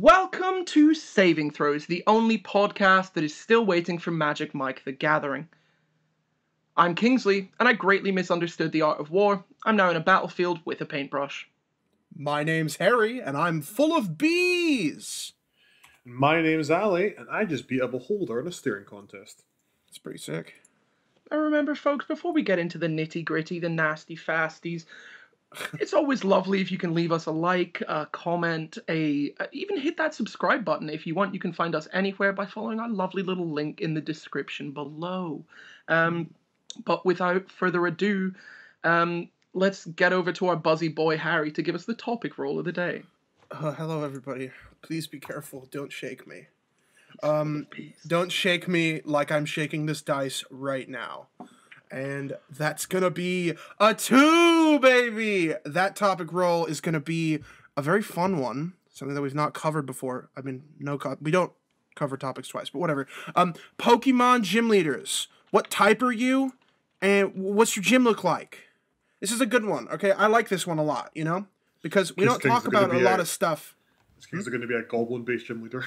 Welcome to Saving Throws, the only podcast that is still waiting for Magic Mike the Gathering. I'm Kingsley, and I greatly misunderstood the art of war. I'm now in a battlefield with a paintbrush. My name's Harry, and I'm full of bees! My name's Ali, and I just beat a beholder in a steering contest. It's pretty sick. Now remember, folks, before we get into the nitty-gritty, the nasty fasties, it's always lovely if you can leave us a like, a comment, even hit that subscribe button if you want. You can find us anywhere by following our lovely little link in the description below. But without further ado, let's get over to our buzzy boy Harry to give us the topic roll of the day. Hello, everybody. Please be careful. Don't shake me. Don't shake me like I'm shaking this dice right now. And that's gonna be a 2, baby! That topic roll is gonna be a very fun one. Something that we've not covered before. I mean, we don't cover topics twice, but whatever. Pokemon gym leaders. What type are you? And what's your gym look like? This is a good one, okay? I like this one a lot, you know? Because we don't talk about a lot of stuff. These are going to be a goblin-based gym leader.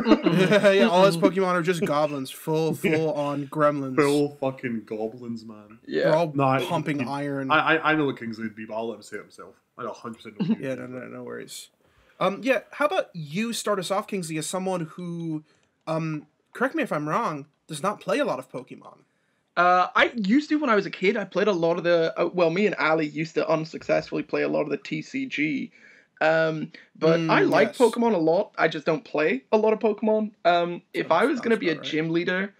Yeah, all his Pokemon are just goblins, full on gremlins. Full fucking goblins, man. Yeah. They're all pumping iron. I know what Kingsley would be, but I'll let him say it himself. I know 100% know. Yeah, no worries. Yeah, how about you start us off, Kingsley, as someone who, correct me if I'm wrong, does not play a lot of Pokemon. I used to when I was a kid. I played a lot of the, me and Ali used to unsuccessfully play a lot of the TCG. But I like Pokemon a lot. I just don't play a lot of Pokemon. If I was going to be a gym leader,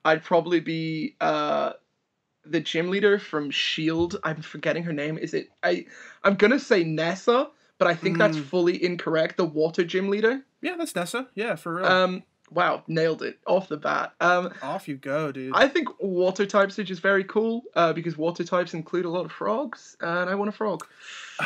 I'd probably be the gym leader from Shield. I'm forgetting her name. I'm going to say Nessa, but I think that's fully incorrect. The water gym leader. Yeah, that's Nessa. Yeah, for real. Wow, nailed it off the bat. Off you go, dude. I think water types are just very cool because water types include a lot of frogs, and I want a frog.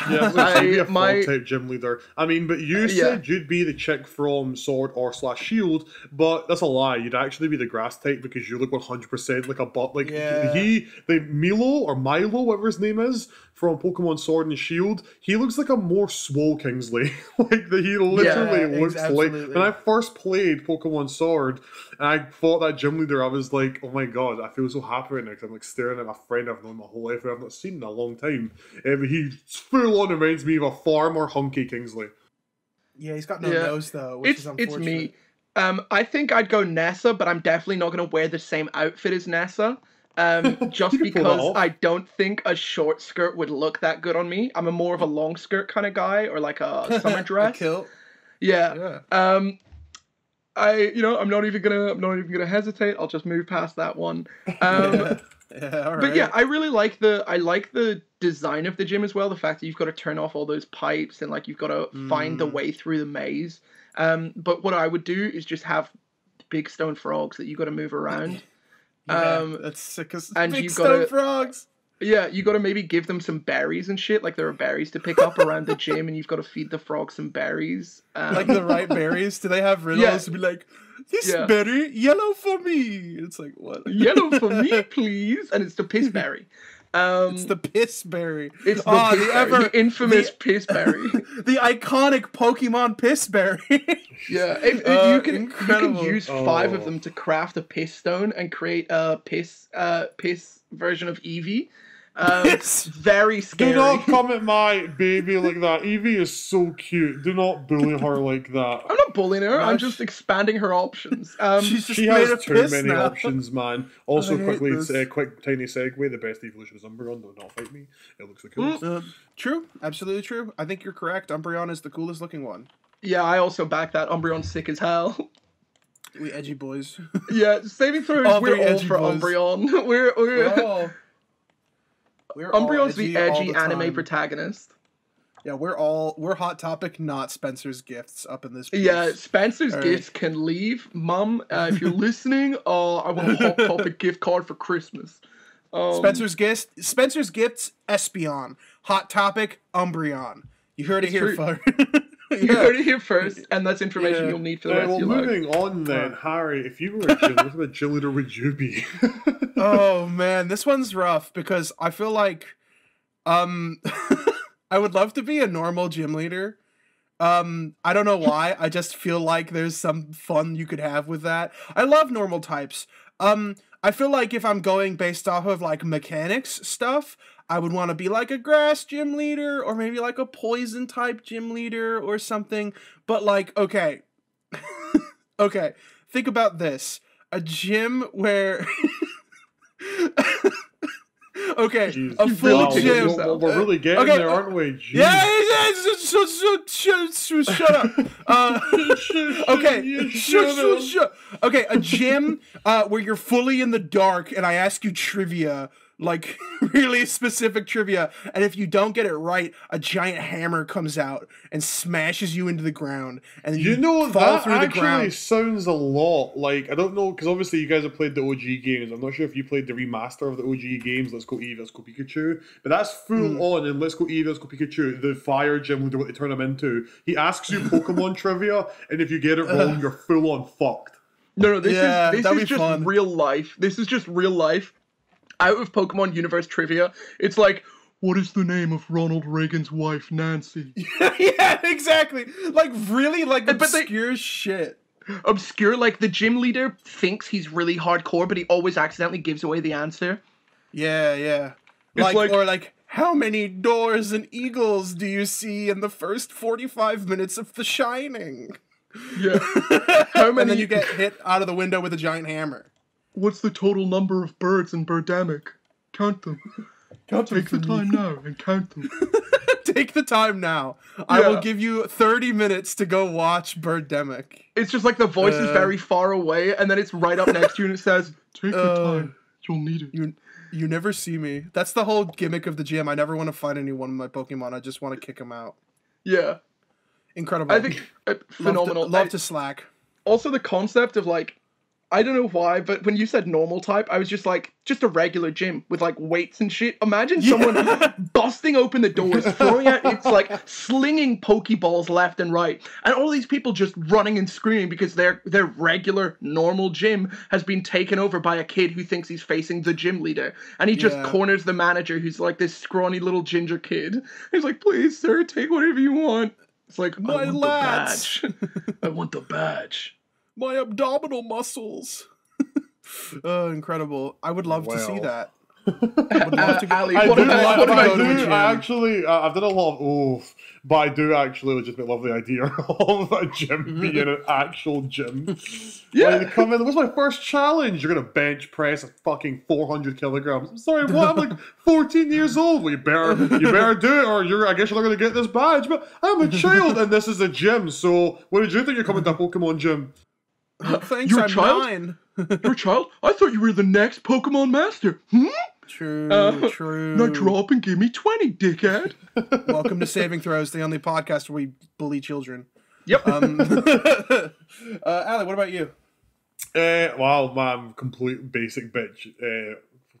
Yeah, you'd be a frog-type gym leader. I mean, but you said you'd be the chick from Sword or / Shield, but that's a lie. You'd actually be the grass type because you look 100% like a butt. Like the Milo or Milo, whatever his name is, from Pokemon Sword and Shield, he looks like a more swole Kingsley. He literally looks like when I first played Pokemon Sword and I fought that gym leader, I was like, oh my god, I feel so happy right now because I'm like staring at my friend I've known my whole life and I've not seen in a long time. He full on reminds me of a far more hunky Kingsley. Yeah, he's got no nose though, which is unfortunate. It's me. I think I'd go Nessa, but I'm definitely not going to wear the same outfit as Nessa. Just because I don't think a short skirt would look that good on me. I'm more of a long skirt kind of guy, or like a summer dress. A kilt. Yeah. I'm not even gonna hesitate. I'll just move past that one. All right. But yeah, I really like the design of the gym as well. The fact that you've got to turn off all those pipes and like you've got to find the way through the maze. But what I would do is just have big stone frogs that you got to move around. That's sick as and big stone frogs. Yeah, you got to maybe give them some berries and shit. Like there are berries to pick up around the gym, and you've got to feed the frogs some berries. Like the right berries? Do they have riddles to be like, this berry, yellow for me? It's like, what? Yellow for me, please. And it's the pissberry. It's the pissberry. It's the infamous pissberry. The iconic Pokemon pissberry. Yeah, you can use 5 of them to craft a piss stone and create a piss version of Eevee. It's very scary. Do not come at my baby like that. Eevee is so cute. Do not bully her like that. I'm not bullying her. I'm just expanding her options. She has too many options, man. Also, quick tiny segue. The best evolution is Umbreon. Do not fight me. It looks the coolest. True. Absolutely true. I think you're correct. Umbreon is the coolest looking one. Yeah, I also back that. Umbreon's sick as hell. We edgy boys. Yeah, saving throws. We're all for boys. Umbreon. Umbreon's the edgy anime protagonist. Yeah, we're Hot Topic, not Spencer's Gifts up in this piece. Yeah, Spencer's Gifts can leave. Mum, if you're listening, I want a Hot Topic gift card for Christmas. Spencer's Gifts, Espeon. Hot Topic, Umbreon. You heard it here first. You heard it here first, and that's information you'll need for the rest of your life. Moving on then, Harry, if you were a gym, what kind of gym leader would you be? Oh man, this one's rough because I feel like I would love to be a normal gym leader, I don't know why. I just feel like there's some fun you could have with that. I love normal types. I feel like if I'm going based off of like mechanics stuff, I would want to be like a grass gym leader or maybe like a poison type gym leader or something. But like, okay. Okay. Think about this. A gym where okay, Jeez. a full gym. We're really getting there, aren't we? Jeez. Yeah, shut up. Okay, shut. Okay, a gym where you're fully in the dark, and I ask you trivia, like really specific trivia, and if you don't get it right, a giant hammer comes out and smashes you into the ground, and you fall through the ground. Actually sounds a lot like, I don't know, because obviously you guys have played the OG games. I'm not sure if you played the remaster of the OG games, Let's Go Eevee, Let's Go Pikachu, but that's full on in Let's Go Eevee, Let's Go Pikachu, the fire gym leader, what they turn him into. He asks you Pokemon trivia, and if you get it wrong, you're full on fucked. No, this is just fun. Real life. This is just real life. Out of Pokemon Universe trivia, it's like, what is the name of Ronald Reagan's wife, Nancy? Yeah, exactly. Like, really, like, obscure shit. Obscure, like, the gym leader thinks he's really hardcore, but he always accidentally gives away the answer. Yeah. Or like, how many doors and eagles do you see in the first 45 minutes of The Shining? Yeah. How many... And then you get hit out of the window with a giant hammer. What's the total number of birds in Birdemic? Count them. Take the time now and count them. Take the time now. Yeah. I will give you 30 minutes to go watch Birdemic. It's just like the voice is very far away, and then it's right up next to you, and it says, take your time. You'll need it. You never see me. That's the whole gimmick of the gym. I never want to fight anyone with my Pokemon. I just want to kick them out. Yeah. Incredible. I think phenomenal. Love to slack. Also, the concept of, like, I don't know why, but when you said normal type, I was just like, just a regular gym with like weights and shit. Imagine someone busting open the doors, throwing out, it's like slinging Pokeballs left and right. And all these people just running and screaming because their regular, normal gym has been taken over by a kid who thinks he's facing the gym leader. And he just corners the manager who's like this scrawny little ginger kid. He's like, please, sir, take whatever you want. It's like, I want the badge. I want the badge. My abdominal muscles. Incredible. I would love to see that. I would love to go. Ali, I've done a lot of but I do actually legitimately love the idea of a gym being an actual gym. Yeah, like, come in. What's my first challenge? You're gonna bench press a fucking 400 kilograms. I'm sorry, what? I'm like 14 years old. Well, you better do it, or I guess you're not gonna get this badge. But I'm a child, and this is a gym. So, what did you think you're coming to a Pokemon gym? Thanks, I'm 9. You're a child? I thought you were the next Pokemon Master. True. Now drop and give me 20, dickhead. Welcome to Saving Throws, the only podcast where we bully children. Yep. Ali, what about you? Well, man, complete basic bitch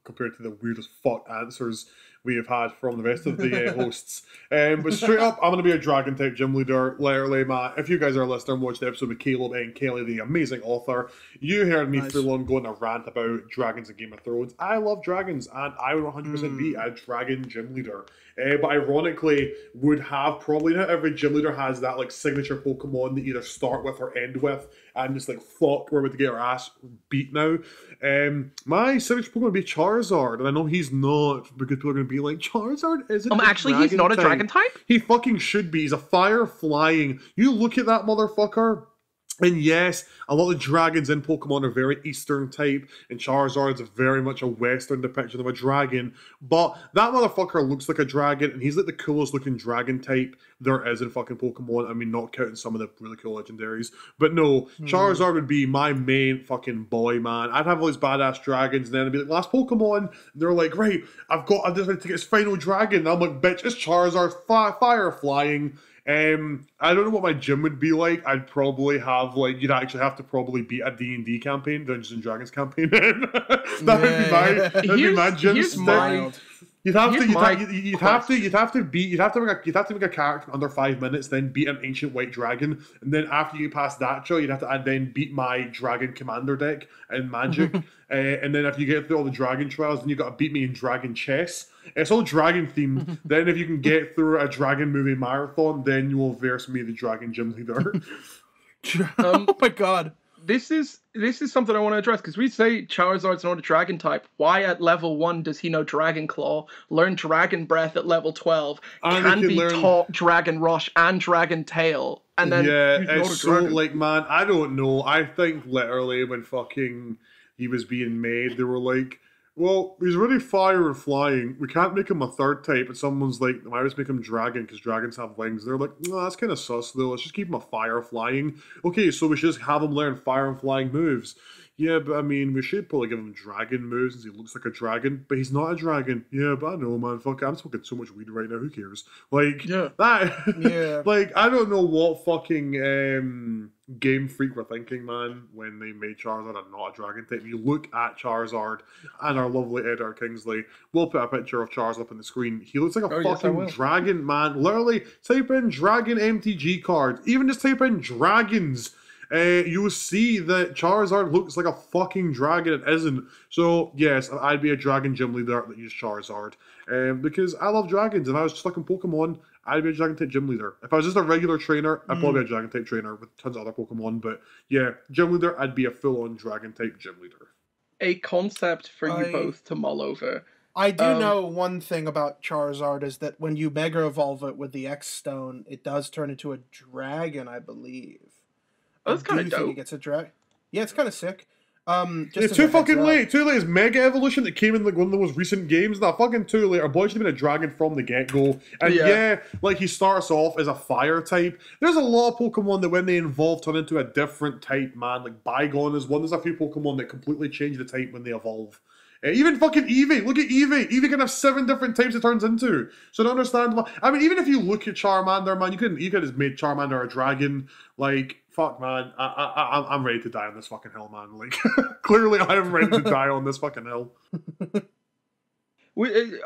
compared to the weirdest fuck answers we have had from the rest of the hosts. But straight up, I'm going to be a dragon type gym leader. Literally, man, if you guys are listening and watched the episode with Caleb and Kelly, the amazing author, you heard me full on going a rant about dragons in Game of Thrones. I love dragons, and I would 100% be a dragon gym leader. But ironically, would have probably not every gym leader has that like signature Pokemon they either start with or end with, and just like fuck, we're about to get our ass beat now. My signature Pokemon would be Charizard, and I know he's not because people are going to be like, Charizard isn't. Actually, he's not a dragon type. He fucking should be. He's a fire flying. You look at that motherfucker. And yes, a lot of dragons in Pokemon are very Eastern type, and Charizard's very much a Western depiction of a dragon. But that motherfucker looks like a dragon, and he's like the coolest looking dragon type there is in fucking Pokemon. I mean, not counting some of the really cool legendaries. But no, Charizard would be my main fucking boy, man. I'd have all these badass dragons, and then I'd be like, last Pokemon. And they're like, right, I've just had to get his final dragon. And I'm like, bitch, it's Charizard, fire flying. I don't know what my gym would be like. I'd probably have you'd actually have to probably beat a D&D campaign, Dungeons and Dragons campaign. That'd be my gym. You'd have to make a character in under 5 minutes, then beat an ancient white dragon, and then after you get past that, you'd have to then beat my dragon commander deck in Magic, and then if you get through all the dragon trials, then you got to beat me in dragon chess. It's all dragon themed. Then if you can get through a dragon movie marathon, then you will verse me the dragon gym leader. Oh my god. This is something I want to address, because we say Charizard's not a dragon type. Why at level 1 does he know Dragon Claw, learn Dragon Breath at level 12, can be taught Dragon Rush and Dragon Tail, and then it's so like, man, I don't know. I think literally when fucking he was being made, they were like, well, he's really fire and flying. We can't make him a third type. And someone's like, why just make him dragon? Because dragons have wings. They're like, no, that's kind of sus, though. Let's just keep him a fire flying. Okay, so we should just have him learn fire and flying moves. Yeah, but I mean, we should probably give him dragon moves since he looks like a dragon. But he's not a dragon. Yeah, but I know, man. Fuck it. I'm smoking so much weed right now. Who cares? Like, like, I don't know what fucking Game Freak were thinking, man, when they made Charizard not a dragon type. You look at Charizard and our lovely Edgar Kingsley. We'll put a picture of Charizard up on the screen. He looks like a fucking dragon, man. Literally, type in dragon MTG card. Even just type in dragons. You will see that Charizard looks like a fucking dragon. It isn't. So, yes, I'd be a dragon gym leader that used Charizard. Because I love dragons, and I was stuck in Pokemon, I'd be a dragon type gym leader. If I was just a regular trainer, I'd probably be a dragon type trainer with tons of other Pokemon. But yeah, gym leader, I'd be a full-on dragon type gym leader. A concept for you both to mull over. I do know one thing about Charizard is that when you Mega Evolve it with the X Stone, it does turn into a dragon, I believe. Oh, that's kind of dope. It gets a drag. Yeah, it's kind of sick. It's too fucking late. Too late. It's Mega Evolution that came in like one of the most recent games. Not fucking too late. Our boy should have been a dragon from the get-go. And like he starts off as a fire type. There's a lot of Pokemon that when they evolve turn into a different type, man. Like Bygone is one. There's a few Pokemon that completely change the type when they evolve. Even fucking Eevee. Look at Eevee. Eevee can have 7 different types it turns into. So I don't understand why. I mean, even if you look at Charmander, man, you could have made Charmander a dragon. Like, fuck, man. I'm ready to die on this fucking hill, man. Like, clearly I am ready to die on this fucking hill.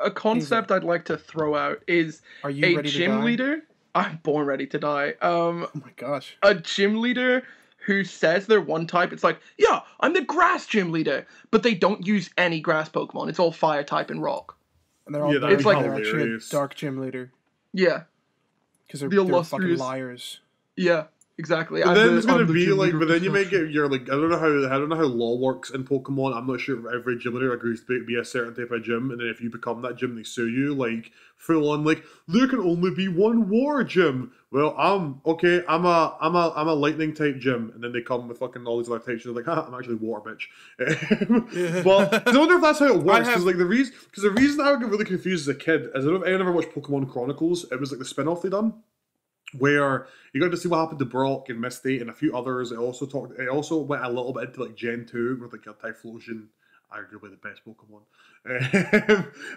A concept I'd like to throw out is a gym leader. I'm born ready to die. Oh my gosh. A gym leader who says they're one type. It's like, yeah, I'm the grass gym leader, but they don't use any grass Pokemon. It's all fire type and rock. And they're all they're actually a dark gym leader. Yeah. Because they're fucking liars. Yeah. Exactly. But then it's gonna be like, but then you might get your like I don't know how law works in Pokemon. I'm not sure if every gym leader agrees to be a certain type of gym, and then if you become that gym, they sue you like full on. Like there can only be one water gym. Well, I'm a lightning type gym, and then they come with fucking all these other types. And they're like, I'm actually water bitch. But I wonder if that's how it works. Because the reason I would get really confused as a kid is I don't know if anyone ever watched Pokemon Chronicles. It was like the spin-off they done, where you got to see what happened to Brock and Misty and a few others. It also went a little bit into like Gen 2 with like a Typhlosion, arguably the best Pokemon.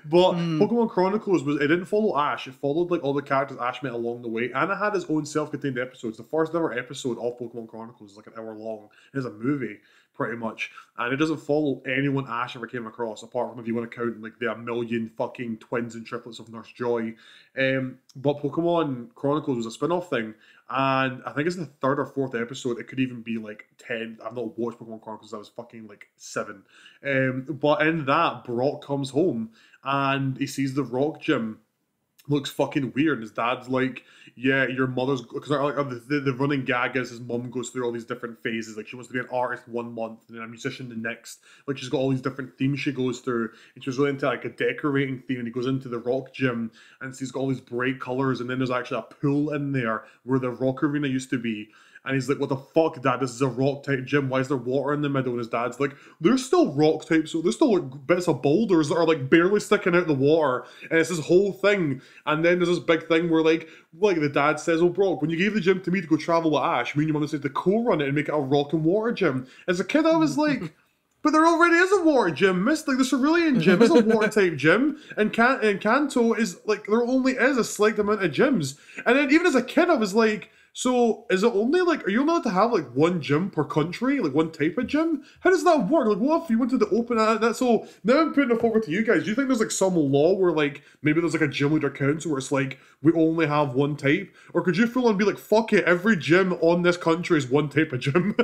But Pokemon Chronicles it didn't follow Ash. It followed like all the characters Ash met along the way, and it had its own self-contained episodes. The first ever episode of Pokemon Chronicles is like an hour long. It's a movie pretty much, and it doesn't follow anyone Ash ever came across, apart from if you want to count like the a million fucking twins and triplets of Nurse Joy. But Pokemon Chronicles was a spin-off thing, and I think it's the 3rd or 4th episode. It could even be like 10. I've not watched Pokemon Chronicles. I was fucking like 7. But in that, Brock comes home and he sees the Rock Gym. Looks fucking weird. And his dad's like, yeah, your mother's... Because the running gag is his mum goes through all these different phases. Like, she wants to be an artist 1 month and then a musician the next. Like, she's got all these different themes she goes through. And she's really into, like, a decorating theme. And he goes into the Rock Gym and she's got all these bright colours. And then there's actually a pool in there where the Rock Arena used to be. And he's like, what the fuck, Dad? This is a rock-type gym. Why is there water in the middle? And his dad's like, there's still rock types. So there's still like bits of boulders that are like barely sticking out the water. And it's this whole thing. And then there's this big thing where like the dad says, oh, Brock, when you gave the gym to me to go travel with Ash, me and your mum decided to co-run it and make it a rock and water gym. As a kid, I was like, But there already is a water gym, Miss. Like, the Cerulean gym is a water-type gym, and Kanto is, like, there only is a select amount of gyms. And then even as a kid, I was like, so is it only, like, are you allowed to have, like, one gym per country? Like, one type of gym? How does that work? Like, what if you wanted to open that? So, now I'm putting it forward to you guys. Do you think there's, like, some law where, like, maybe there's, like, a gym leader council where it's, like, we only have one type? Or could you full on be like, fuck it, every gym on this country is one type of gym?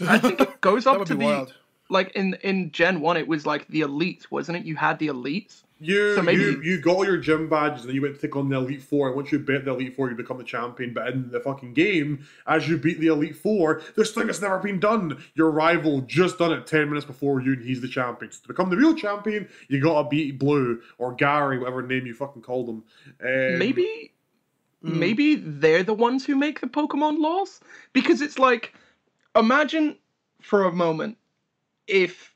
I think it goes up to the... wild. Like, in Gen 1, it was, like, the elites, wasn't it? You had the elites. You got all your gym badges and then you went to take on the Elite Four, and once you beat the Elite Four, you become the champion. But in the fucking game, as you beat the Elite Four, this thing has never been done. Your rival just done it 10 minutes before you, and he's the champion. So to become the real champion, you gotta beat Blue, or Gary, whatever name you fucking called him. Maybe they're the ones who make the Pokemon laws? Because it's like, imagine for a moment, if...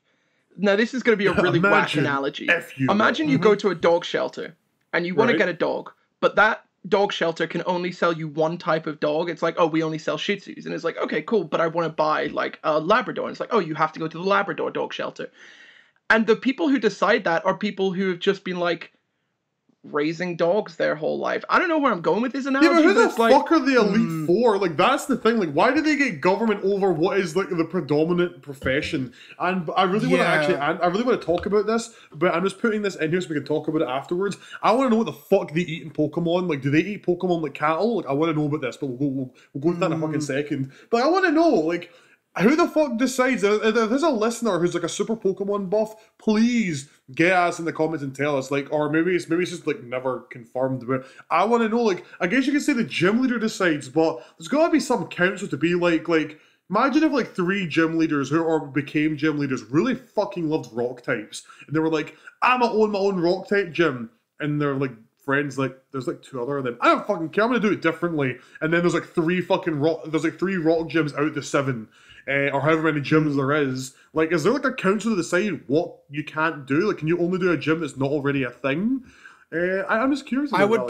Now, this is going to be a really whack analogy. Imagine you go to a dog shelter, and you want to get a dog, but that dog shelter can only sell you one type of dog. It's like, oh, we only sell Shih Tzus. And it's like, okay, cool, but I want to buy, like, a Labrador. And it's like, oh, you have to go to the Labrador dog shelter. And the people who decide that are people who have just been, like, raising dogs their whole life. I don't know where I'm going with this analogy. Yeah, but who the fuck are the Elite Four? Like, that's the thing. Like, why do they get government over what is, like, the predominant profession? And I really want to I really want to talk about this, but I'm just putting this in here so we can talk about it afterwards. I want to know what the fuck they eat in Pokemon. Like, do they eat Pokemon like cattle? Like, I want to know about this, but we'll go into that in a fucking second. But I want to know, like, who the fuck decides? If there's a listener who's like a super Pokemon buff, please get us in the comments and tell us. Like, or maybe it's just like never confirmed. But I want to know. Like, I guess you can say the gym leader decides, but there's got to be some council to be like. Imagine if like 3 gym leaders who became gym leaders really fucking loved rock types, and they were like, I'm gonna own my own rock type gym, and they're like. Friends, like, there's like 2 other of them. I don't fucking care. I'm gonna do it differently. And then there's like 3 rock gyms out of the 7, or however many gyms there is. Like, is there like a council to decide what you can't do? Like, can you only do a gym that's not already a thing? I'm just curious. I would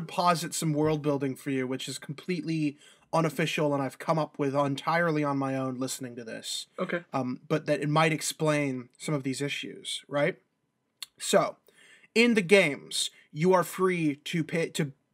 posit some world building for you, which is completely unofficial, and I've come up with entirely on my own listening to this. Okay. But that it might explain some of these issues, right? So. In the games, you are free to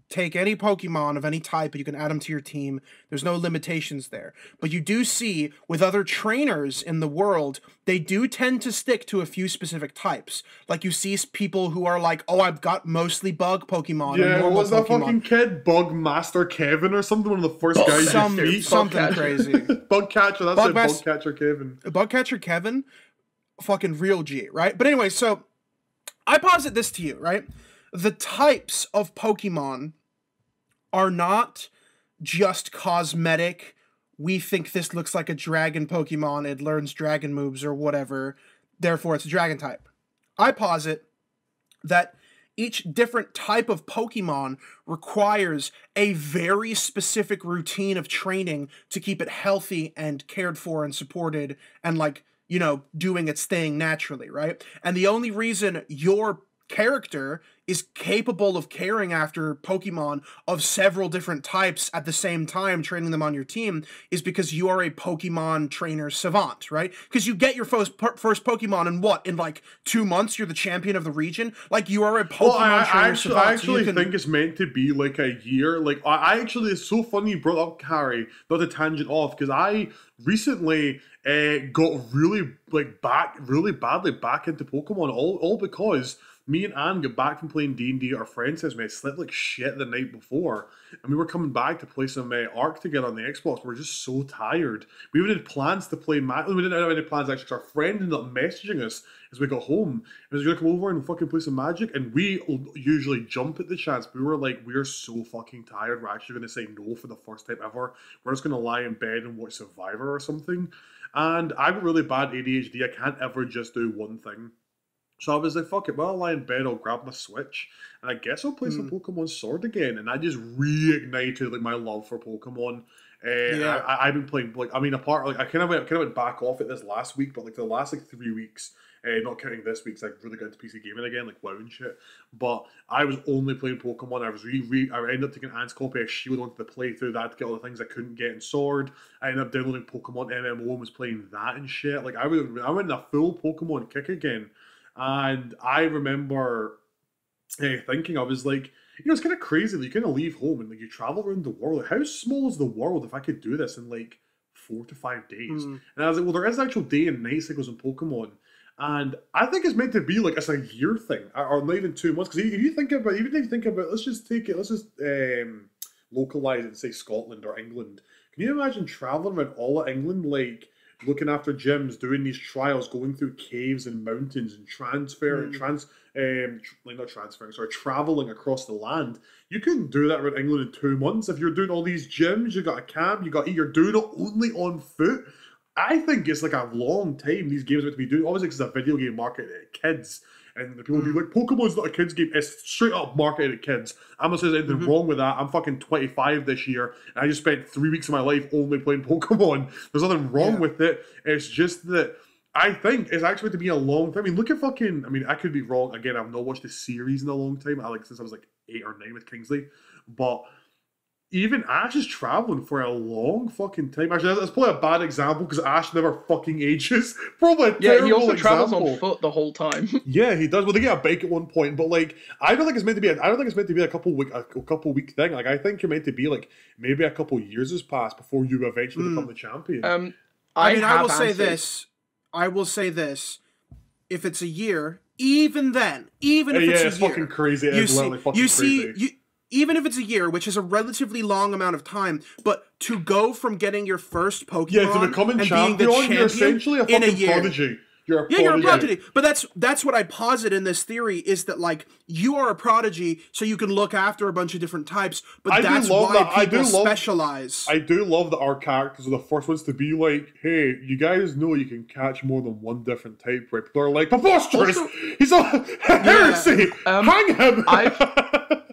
take any Pokemon of any type, and you can add them to your team. There's no limitations there. But you do see, with other trainers in the world, they do tend to stick to a few specific types. Like, you see people who are like, oh, I've got mostly bug Pokemon. Yeah, what was that fucking kid? Bug Master Kevin or something? One of the first guys you meet? Something crazy. Bugcatcher, that's Bugcatcher Kevin. Bugcatcher Kevin? Fucking real G, right? But anyway, so... I posit this to you, right? The types of Pokemon are not just cosmetic. We think this looks like a dragon Pokemon. It learns dragon moves or whatever. Therefore, it's a dragon type. I posit that each different type of Pokemon requires a very specific routine of training to keep it healthy and cared for and supported and, like, you know, doing its thing naturally, right? And the only reason your character is capable of caring after Pokemon of several different types at the same time, training them on your team, is because you are a Pokemon trainer savant, right? Because you get your first Pokemon in like 2 months, you're the champion of the region. Like, you are a Pokemon trainer savant. I actually think it's meant to be like a year. Like, I actually, it's so funny you brought up Harry, not a tangent off, because I recently got really badly back into Pokemon, all because me and Anne got back from playing D&D at our friend's house. I slept like shit the night before, and we were coming back to play some Ark together on the Xbox. We were just so tired. We even had plans to play we didn't have any plans actually, because our friend ended up messaging us as we got home. He was going to come over and fucking play some Magic, and we usually jump at the chance. We were like, we're so fucking tired, we're actually going to say no for the first time ever. We're just going to lie in bed and watch Survivor or something. And I've got really bad ADHD. I can't ever just do one thing. So I was like, fuck it, well, I'll lie in bed, I'll grab my Switch, and I guess I'll play some Pokemon Sword again. And I just reignited like my love for Pokemon. I've been playing, like, I mean, I kind of went back off it this last week, but like the last like 3 weeks, Not counting this week, because I really got into PC gaming again, like WoW and shit. But I was only playing Pokemon. I ended up taking Ant's copy of Shield onto the playthrough that to get all the things I couldn't get in Sword. I ended up downloading Pokemon MMO and was playing that and shit. Like I went in a full Pokemon kick again, and I remember thinking, I was like, it's kind of crazy that you kind of leave home and like you travel around the world. Like, how small is the world if I could do this in like 4 to 5 days? And I was like, well, there is actual day and night cycles in Pokemon. And I think it's meant to be like it's a year thing, or not even 2 months. Because if you think about, let's just localize it and say Scotland or England. Can you imagine traveling around all of England, like looking after gyms, doing these trials, going through caves and mountains, and traveling across the land? You couldn't do that around England in 2 months. If you're doing all these gyms, you got a cab, you're doing it only on foot. I think it's like a long time these games are meant to be doing. Obviously, because it's a video game marketed at kids. And the people will be like, Pokemon's not a kid's game. It's straight up marketed at kids. I'm not saying there's anything wrong with that. I'm fucking 25 this year. And I just spent 3 weeks of my life only playing Pokemon. There's nothing wrong with it. It's just that I think it's actually to be a long time. I mean, look at I could be wrong. Again, I've not watched the series in a long time. Since I was like 8 or 9 with Kingsley. But even Ash is traveling for a long fucking time. Actually, that's probably a bad example because Ash never fucking ages. Probably a terrible he also example. travels on foot the whole time. Yeah, he does. Well, they get a bike at one point, but like, I don't think it's meant to be a couple week thing. Like, I think you're meant to be like maybe a couple years has passed before you eventually become the champion. I will say this: if it's a year, even then, if it's a year, fucking crazy. Even if it's a year, which is a relatively long amount of time, but to go from getting your first Pokemon to becoming and champion, being the champion, you're essentially a fucking prodigy. You're a prodigy. But that's what I posit in this theory is that like you are a prodigy, so you can look after a bunch of different types. But that's why people specialize. I do love that our characters are the first ones to be like, "Hey, you guys know you can catch more than one different type." Right? People are like, "Preposterous! He's a heresy! Hang him!"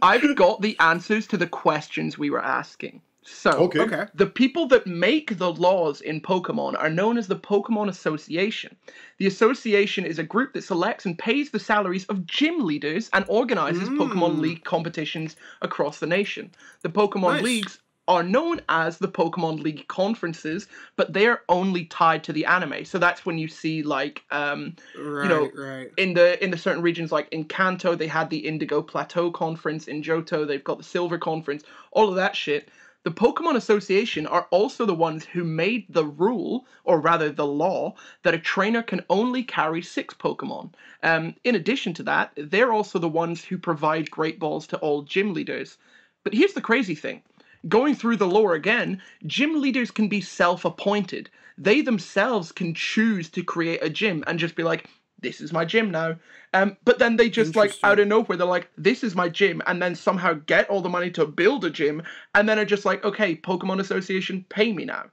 I've got the answers to the questions we were asking. So, the people that make the laws in Pokemon are known as the Pokemon Association. The association is a group that selects and pays the salaries of gym leaders and organizes Pokemon League competitions across the nation. The Pokemon Leagues are known as the Pokemon League conferences, but they're only tied to the anime. So that's when you see like, in the certain regions, like in Kanto, they had the Indigo Plateau Conference. In Johto, they've got the Silver Conference. All of that shit. The Pokemon Association are also the ones who made the rule, or rather the law, that a trainer can only carry 6 Pokemon. In addition to that, they're also the ones who provide Great Balls to all gym leaders. But here's the crazy thing. Going through the lore again, gym leaders can be self-appointed. They themselves can choose to create a gym and just be like, this is my gym now. But then they just like out of nowhere, they're like, this is my gym, and then somehow get all the money to build a gym, and then are just like, okay, Pokemon Association, pay me now.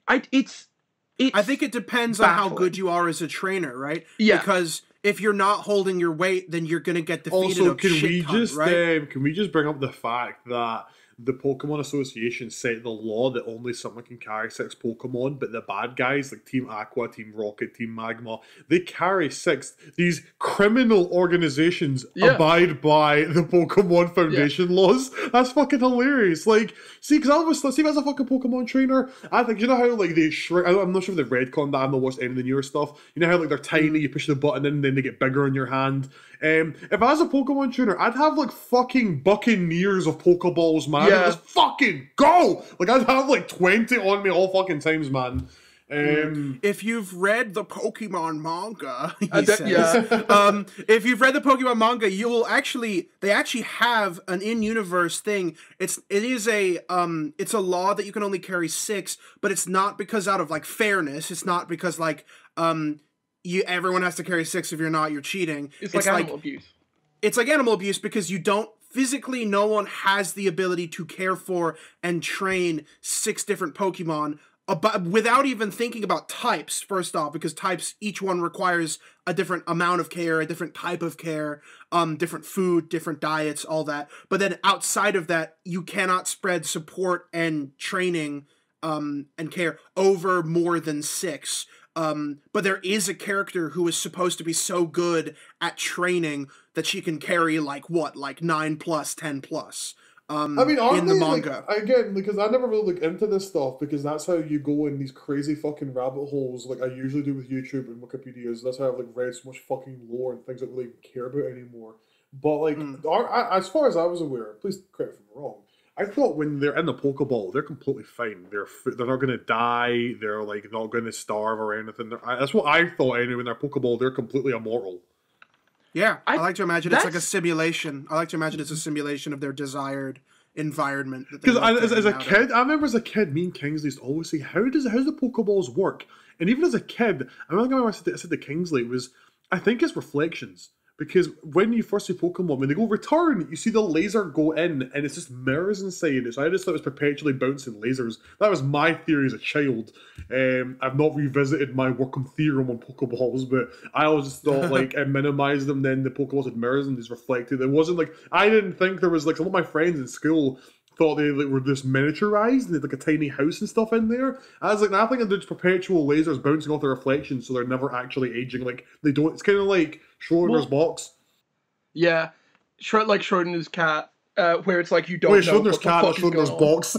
I think it depends on how good you are as a trainer, right? Yeah. Because if you're not holding your weight, then you're gonna get defeated. Also, can we just bring up the fact that the Pokemon Association set the law that only someone can carry 6 Pokemon, but the bad guys like Team Aqua, Team Rocket, Team Magma, they carry 6. These criminal organizations abide by the Pokemon Foundation laws. That's fucking hilarious. Like, see, because as a fucking Pokemon trainer, I think, you know how like they shrink, I'm not sure if they've retconned that, I've not watched any of the newer stuff. You know how like they're tiny, you push the button in and then they get bigger in your hand. If I was a Pokemon trainer, I'd have like fucking buccaneers of Pokeballs, man. Yeah. Let's fucking go! Like, I'd have like 20 on me all fucking times, man. If you've read the Pokemon manga, if you've read the Pokemon manga, you will they actually have an in-universe thing. It's a law that you can only carry 6, but it's not because out of like fairness. It's not because like everyone has to carry 6. If you're not, you're cheating. It's like animal abuse. It's like animal abuse because you don't physically. No one has the ability to care for and train 6 different Pokemon. Without even thinking about types, first off, because types, each one requires a different amount of care, a different type of care, different food, different diets, all that. But then outside of that, you cannot spread support and training and care over more than 6. But there is a character who is supposed to be so good at training that she can carry, like, 9+, 10+. I mean, aren't in the they, manga. like, again, because I never really look into this stuff, because that's how you go in these crazy fucking rabbit holes, like I usually do with YouTube and Wikipedias. That's how I've like read so much fucking lore and things I don't really care about anymore. But like, as far as I was aware, please correct me if I'm wrong, I thought when they're in the Pokeball, they're completely fine. They're not going to die. They're like not going to starve or anything. That's what I thought anyway. In their Pokeball, they're completely immortal. Yeah, I like to imagine it's like a simulation. I like to imagine it's a simulation of their desired environment. Because as a kid, I remember as a kid, me and Kingsley used to always say, how do the Pokeballs work? And even as a kid, I remember I said to Kingsley, I think it's reflections. Because when you first see Pokemon, when they go return, you see the laser go in, and it's just mirrors inside it. So I just thought it was perpetually bouncing lasers. That was my theory as a child. I've not revisited my working theorem on Pokeballs, but I always just thought like it minimized them. Then the Pokeballs had mirrors and just reflected. It wasn't like I didn't think there was like some of my friends in school thought they were just miniaturized and they had like a tiny house and stuff in there. I was like, I think they're just perpetual lasers bouncing off the reflections, so they're never actually aging. Like they don't. It's kind of like Schrodinger's box. Yeah, like Schrodinger's cat, where it's like you don't know Schrodinger's cat, not Schrodinger's box.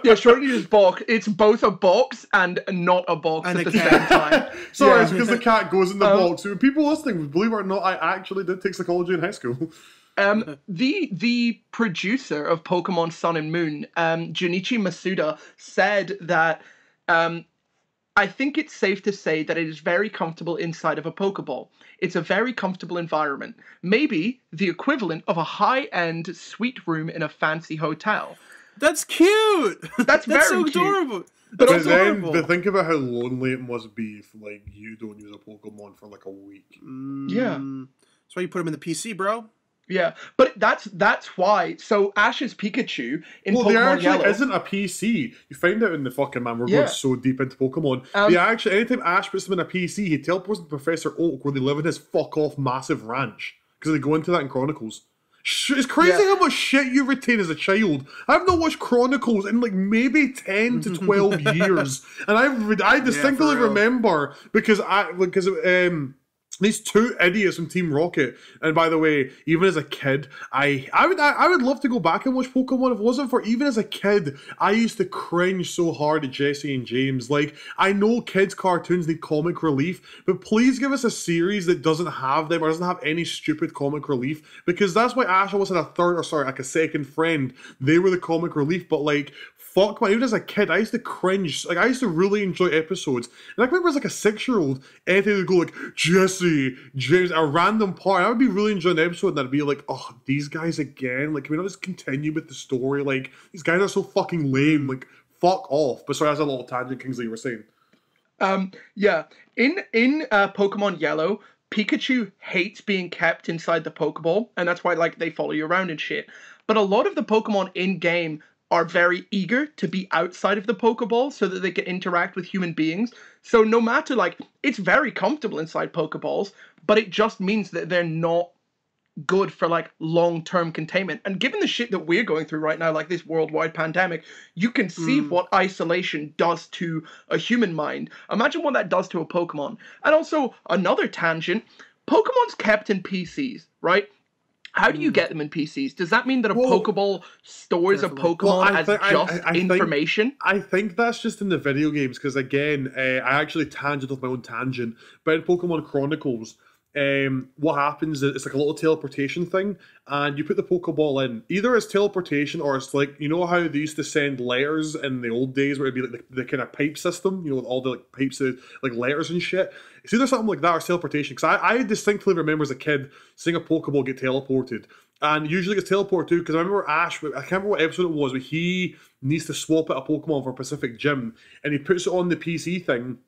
Yeah, Schrodinger's box. It's both a box and not a box at the same time. Sorry, it's because the cat goes in the box. So people listening, believe it or not, I actually did take psychology in high school. The producer of Pokemon Sun and Moon, Junichi Masuda, said that I think it's safe to say that it is very comfortable inside of a Pokeball. It's a very comfortable environment. Maybe the equivalent of a high-end suite room in a fancy hotel. That's cute! That's very so cute. Adorable. But think about how lonely it must be if like you don't use a Pokemon for like a week. Yeah. That's why you put them in the PC, bro. Yeah, but that's why. So Ash's Pikachu in Pokemon there actually Yellow isn't a PC. You find out in the fucking man. We're going so deep into Pokemon. Anytime Ash puts them in a PC, he teleports to Professor Oak where they live in his fuck off massive ranch because they go into that in Chronicles. It's crazy how much shit you retain as a child. I've not watched Chronicles in like maybe 10 to 12 years, and I distinctly remember because these two idiots from Team Rocket, and by the way, even as a kid, I would love to go back and watch Pokemon if it wasn't for even as a kid, I used to cringe so hard at Jesse and James. Like, I know kids' cartoons need comic relief, but please give us a series that doesn't have them or doesn't have any stupid comic relief, because that's why Ash always had a second friend. They were the comic relief, but like, fuck man, even as a kid, I used to cringe. Like, I used to really enjoy episodes. And I remember as like a 6-year-old, anything would go like, Jesse, James, a random part. I would be really enjoying an episode and I'd be like, oh, these guys again? Like, can we not just continue with the story? Like, these guys are so fucking lame. Like, fuck off. But sorry, that's a little tangent, Kingsley, you were saying. Yeah. In Pokemon Yellow, Pikachu hates being kept inside the Pokeball, and that's why, like, they follow you around and shit. But a lot of the Pokemon in-game are very eager to be outside of the Pokeball so that they can interact with human beings. So no matter, like, it's very comfortable inside Pokeballs, but it just means that they're not good for, like, long-term containment. And given the shit that we're going through right now, like this worldwide pandemic, you can see what isolation does to a human mind. Imagine what that does to a Pokemon. And also, another tangent, Pokemon's kept in PCs, right? How do you get them in PCs? Does that mean that a Pokeball stores a Pokemon as information? I think that's just in the video games, because again, I actually tangent off my own tangent, but in Pokemon Chronicles, what happens is it's like a little teleportation thing, and you put the Pokeball in. Either it's teleportation or it's like, you know how they used to send letters in the old days where it'd be like the kind of pipe system, you know, with all the like pipes of like letters and shit. It's either something like that or it's teleportation. Because I distinctly remember as a kid seeing a Pokeball get teleported. And usually it gets teleported too, because I remember Ash, I can't remember what episode it was, but he needs to swap out a Pokemon for a Pacific Gym, and he puts it on the PC thing.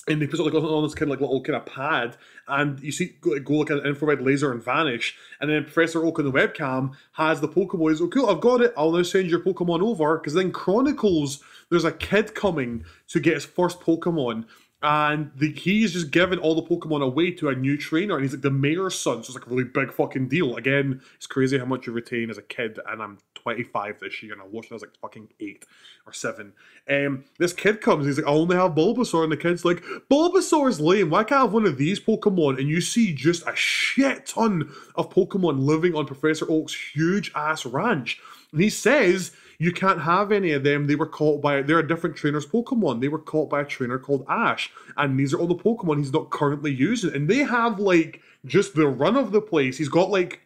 And they put it like on this kind of like little kind of pad, and you see it go like an infrared laser and vanish. And then Professor Oak on the webcam has the Pokeball. He's like, cool, I've got it. I'll now send your Pokemon over. Because then Chronicles, there's a kid coming to get his first Pokemon, And he's just giving all the Pokemon away to a new trainer, and he's like the mayor's son, so it's like a really big fucking deal. Again, it's crazy how much you retain as a kid, and I'm 25 this year, and I watched when I was like fucking 8 or 7. This kid comes, he's like, I only have Bulbasaur, and the kid's like, Bulbasaur's lame, why can't I have one of these Pokemon? And you see just a shit ton of Pokemon living on Professor Oak's huge-ass ranch. And he says, you can't have any of them. They're a different trainer's Pokemon. They were caught by a trainer called Ash. And these are all the Pokemon he's not currently using. And they have, like, just the run of the place. He's got, like,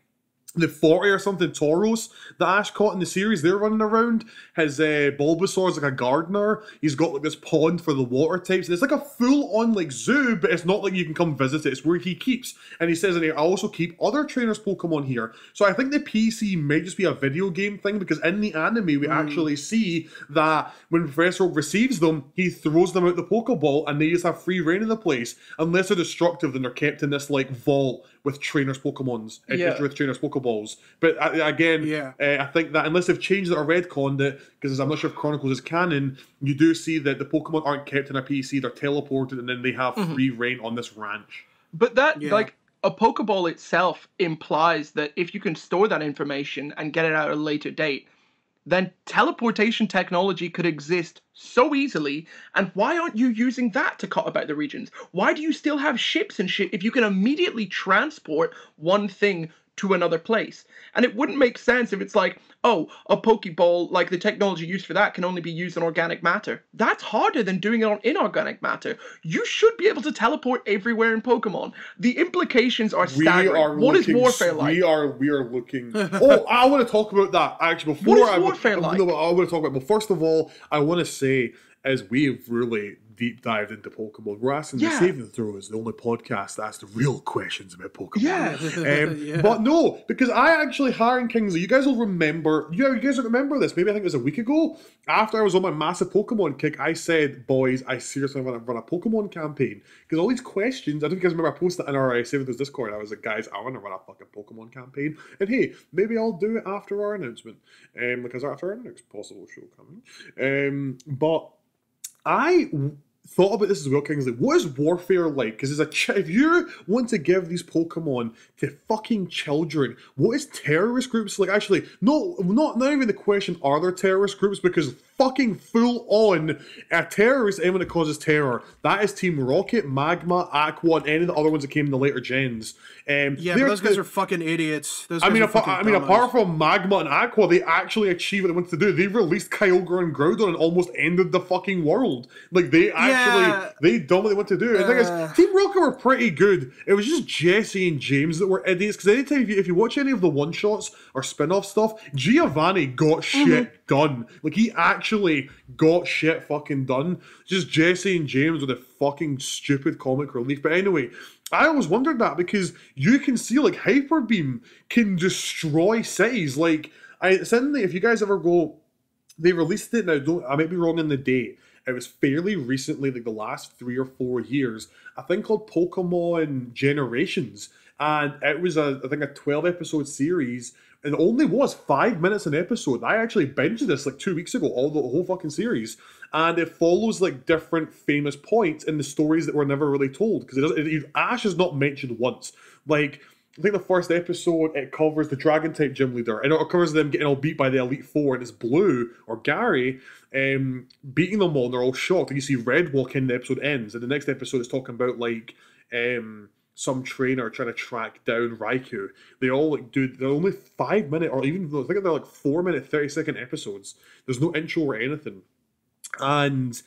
the 40 or something Tauros that Ash caught in the series. They're running around. His Bulbasaur's like a gardener. He's got like this pond for the water types. And it's like a full-on like zoo, but it's not like you can come visit it. It's where he keeps. And he says in here, I also keep other trainers' Pokemon here. So I think the PC might just be a video game thing, because in the anime we actually see that when Professor Oak receives them, he throws them out the Pokeball and they just have free reign in the place. Unless they're destructive, then they're kept in this like vault with trainers' Pokemons. With trainers' Pokeballs. But again, I think that unless they've changed it or retconned it, because I'm not sure if Chronicles is canon, you do see that the Pokemon aren't kept in a PC, they're teleported and then they have free reign on this ranch. But that, like, a Pokeball itself implies that if you can store that information and get it out at a later date, then teleportation technology could exist so easily, and why aren't you using that to cut about the regions? Why do you still have ships and shit if you can immediately transport one thing to another place? And it wouldn't make sense if it's like, oh, a Pokeball, like the technology used for that can only be used on organic matter. That's harder than doing it on inorganic matter. You should be able to teleport everywhere in Pokemon. The implications are staggering. What is warfare like? We are looking. Oh, I want to talk about that actually. Before what is warfare like? No, I want to talk about. But first of all, I want to say, as we've really deep dived into Pokemon, we're asking the Save and Throw is the only podcast that asks the real questions about Pokemon. But no, because I actually, Harry and Kingsley, you guys will remember, you guys will remember this, maybe I think it was a week ago, after I was on my massive Pokemon kick, I said, boys, I seriously want to run a Pokemon campaign, because all these questions, I don't think you guys remember I posted that in our Save and Throws Discord, I was like, guys, I want to run a fucking Pokemon campaign, and hey, maybe I'll do it after our announcement, because after our next possible show coming, but I thought about this as well, Kingsley. What is warfare like? Because if you want to give these Pokemon to fucking children, what is terrorist groups like? Actually, no, not even the question, are there terrorist groups? Because fucking full on a terrorist, anyone that causes terror, that is Team Rocket, Magma, Aqua, and any of the other ones that came in the later gens. But those guys are fucking idiots. Apart from Magma and Aqua, they actually achieved what they wanted to do. They released Kyogre and Groudon and almost ended the fucking world. Like, they actually, they done what they wanted to do. And the thing is, Team Rocket were pretty good. It was just Jesse and James that were idiots. Because anytime, if you watch any of the one-shots or spin-off stuff, Giovanni got shit done. Like, he actually got shit fucking done. Just Jesse and James with a fucking stupid comic relief. But anyway, I always wondered that, because you can see, like, Hyper Beam can destroy cities. Like, suddenly, if you guys ever go, they released it, now I might be wrong in the date, it was fairly recently, like the last 3 or 4 years, a thing called Pokemon Generations, and it was I think a 12 episode series. It only was 5 minutes an episode. I actually binged this like 2 weeks ago, the whole fucking series. And it follows like different famous points in the stories that were never really told. Because Ash is not mentioned once. Like, I think the first episode, it covers the Dragon-type gym leader. And it covers them getting all beat by the Elite Four. And it's Blue, or Gary, beating them all. And they're all shocked. And you see Red walk in, the episode ends. And the next episode is talking about like... some trainer trying to track down Raikou. They all like they're only 5 minute, or even I think they're like 4 minute 30-second episodes. There's no intro or anything, and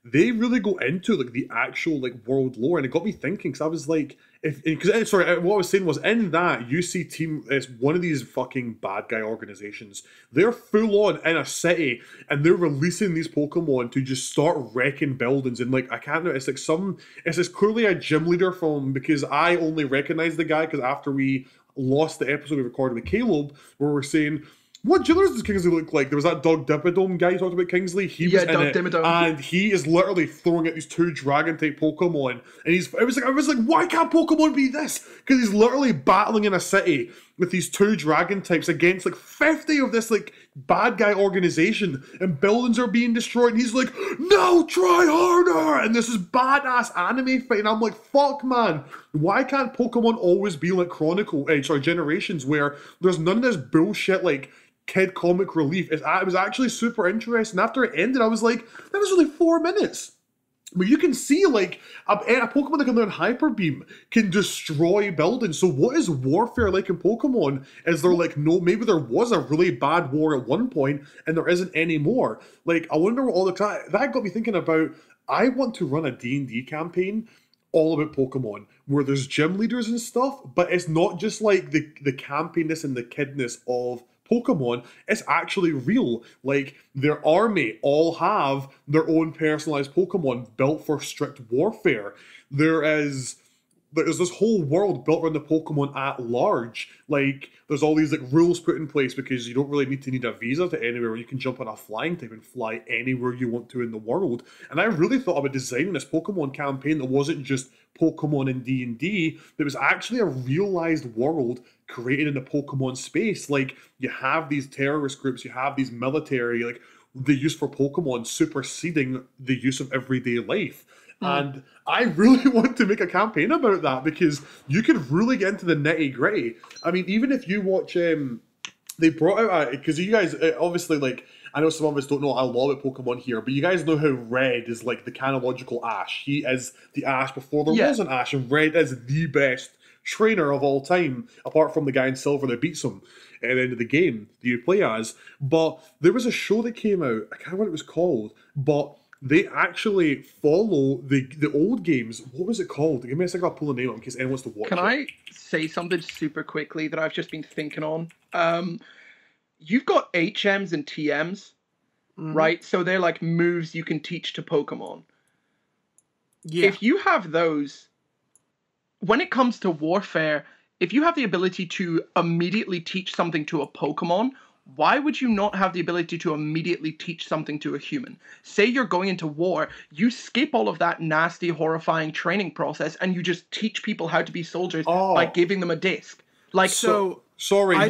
they really go into like the actual like world lore, and it got me thinking, because I was like, what I was saying was, in that you see it's one of these fucking bad guy organizations. They're full on in a city, and they're releasing these Pokemon to just start wrecking buildings. And like, I can't know, it's clearly a gym leader because I only recognize the guy because after we lost the episode we recorded with Caleb, where we're saying, what gym does Kingsley look like? There was that Doug Dimmadome guy you talked about, Kingsley. He was in it, and he is literally throwing out these 2 Dragon-type Pokemon. And I was like, why can't Pokemon be this? Because he's literally battling in a city. with these 2 dragon types against like 50 of this like bad guy organization, and buildings are being destroyed, and he's like, no, try harder, and this is badass anime fight, and I'm like, fuck man, why can't Pokemon always be like Generations, where there's none of this bullshit like kid comic relief? It was actually super interesting. After it ended, I was like, that was only 4 minutes. But you can see, like, a Pokemon that can learn Hyper Beam can destroy buildings. So what is warfare like in Pokemon? Is there, like, maybe there was a really bad war at one point, and there isn't anymore. Like, I wonder what all the time... That got me thinking about, I want to run a D&D campaign all about Pokemon, where there's gym leaders and stuff, but it's not just, like, the campiness and the kidness of Pokemon. It's actually real. Like, their army all have their own personalized Pokemon built for strict warfare. There's this whole world built around the Pokemon at large. Like, there's all these like rules put in place because you don't really need a visa to anywhere. You can jump on a flying type and fly anywhere you want to in the world. And I really thought about designing this Pokemon campaign that wasn't just Pokemon and D&D, that was actually a realized world created in the Pokemon space. Like, you have these terrorist groups, you have these military, like, the use for Pokemon superseding the use of everyday life. And I really want to make a campaign about that, because you could really get into the nitty gritty. I mean, even if you watch, they brought out, because you guys, obviously, like, I know some of us don't know a lot about Pokemon here, but you guys know how Red is like the chronological Ash. He is the Ash before there was an Ash, and Red is the best trainer of all time, apart from the guy in Silver that beats him at the end of the game that you play as. But there was a show that came out, I can't remember what it was called, but they actually follow the old games. What was it called? Give me a second, I'll pull the name up in case anyone wants to watch it. Can I say something super quickly that I've just been thinking on? You've got HMs and TMs, right? So they're like moves you can teach to Pokemon. Yeah. If you have those, when it comes to warfare, if you have the ability to immediately teach something to a Pokemon, why would you not have the ability to immediately teach something to a human? Say you're going into war, you skip all of that nasty, horrifying training process, and you just teach people how to be soldiers by giving them a disc. Like, sorry. To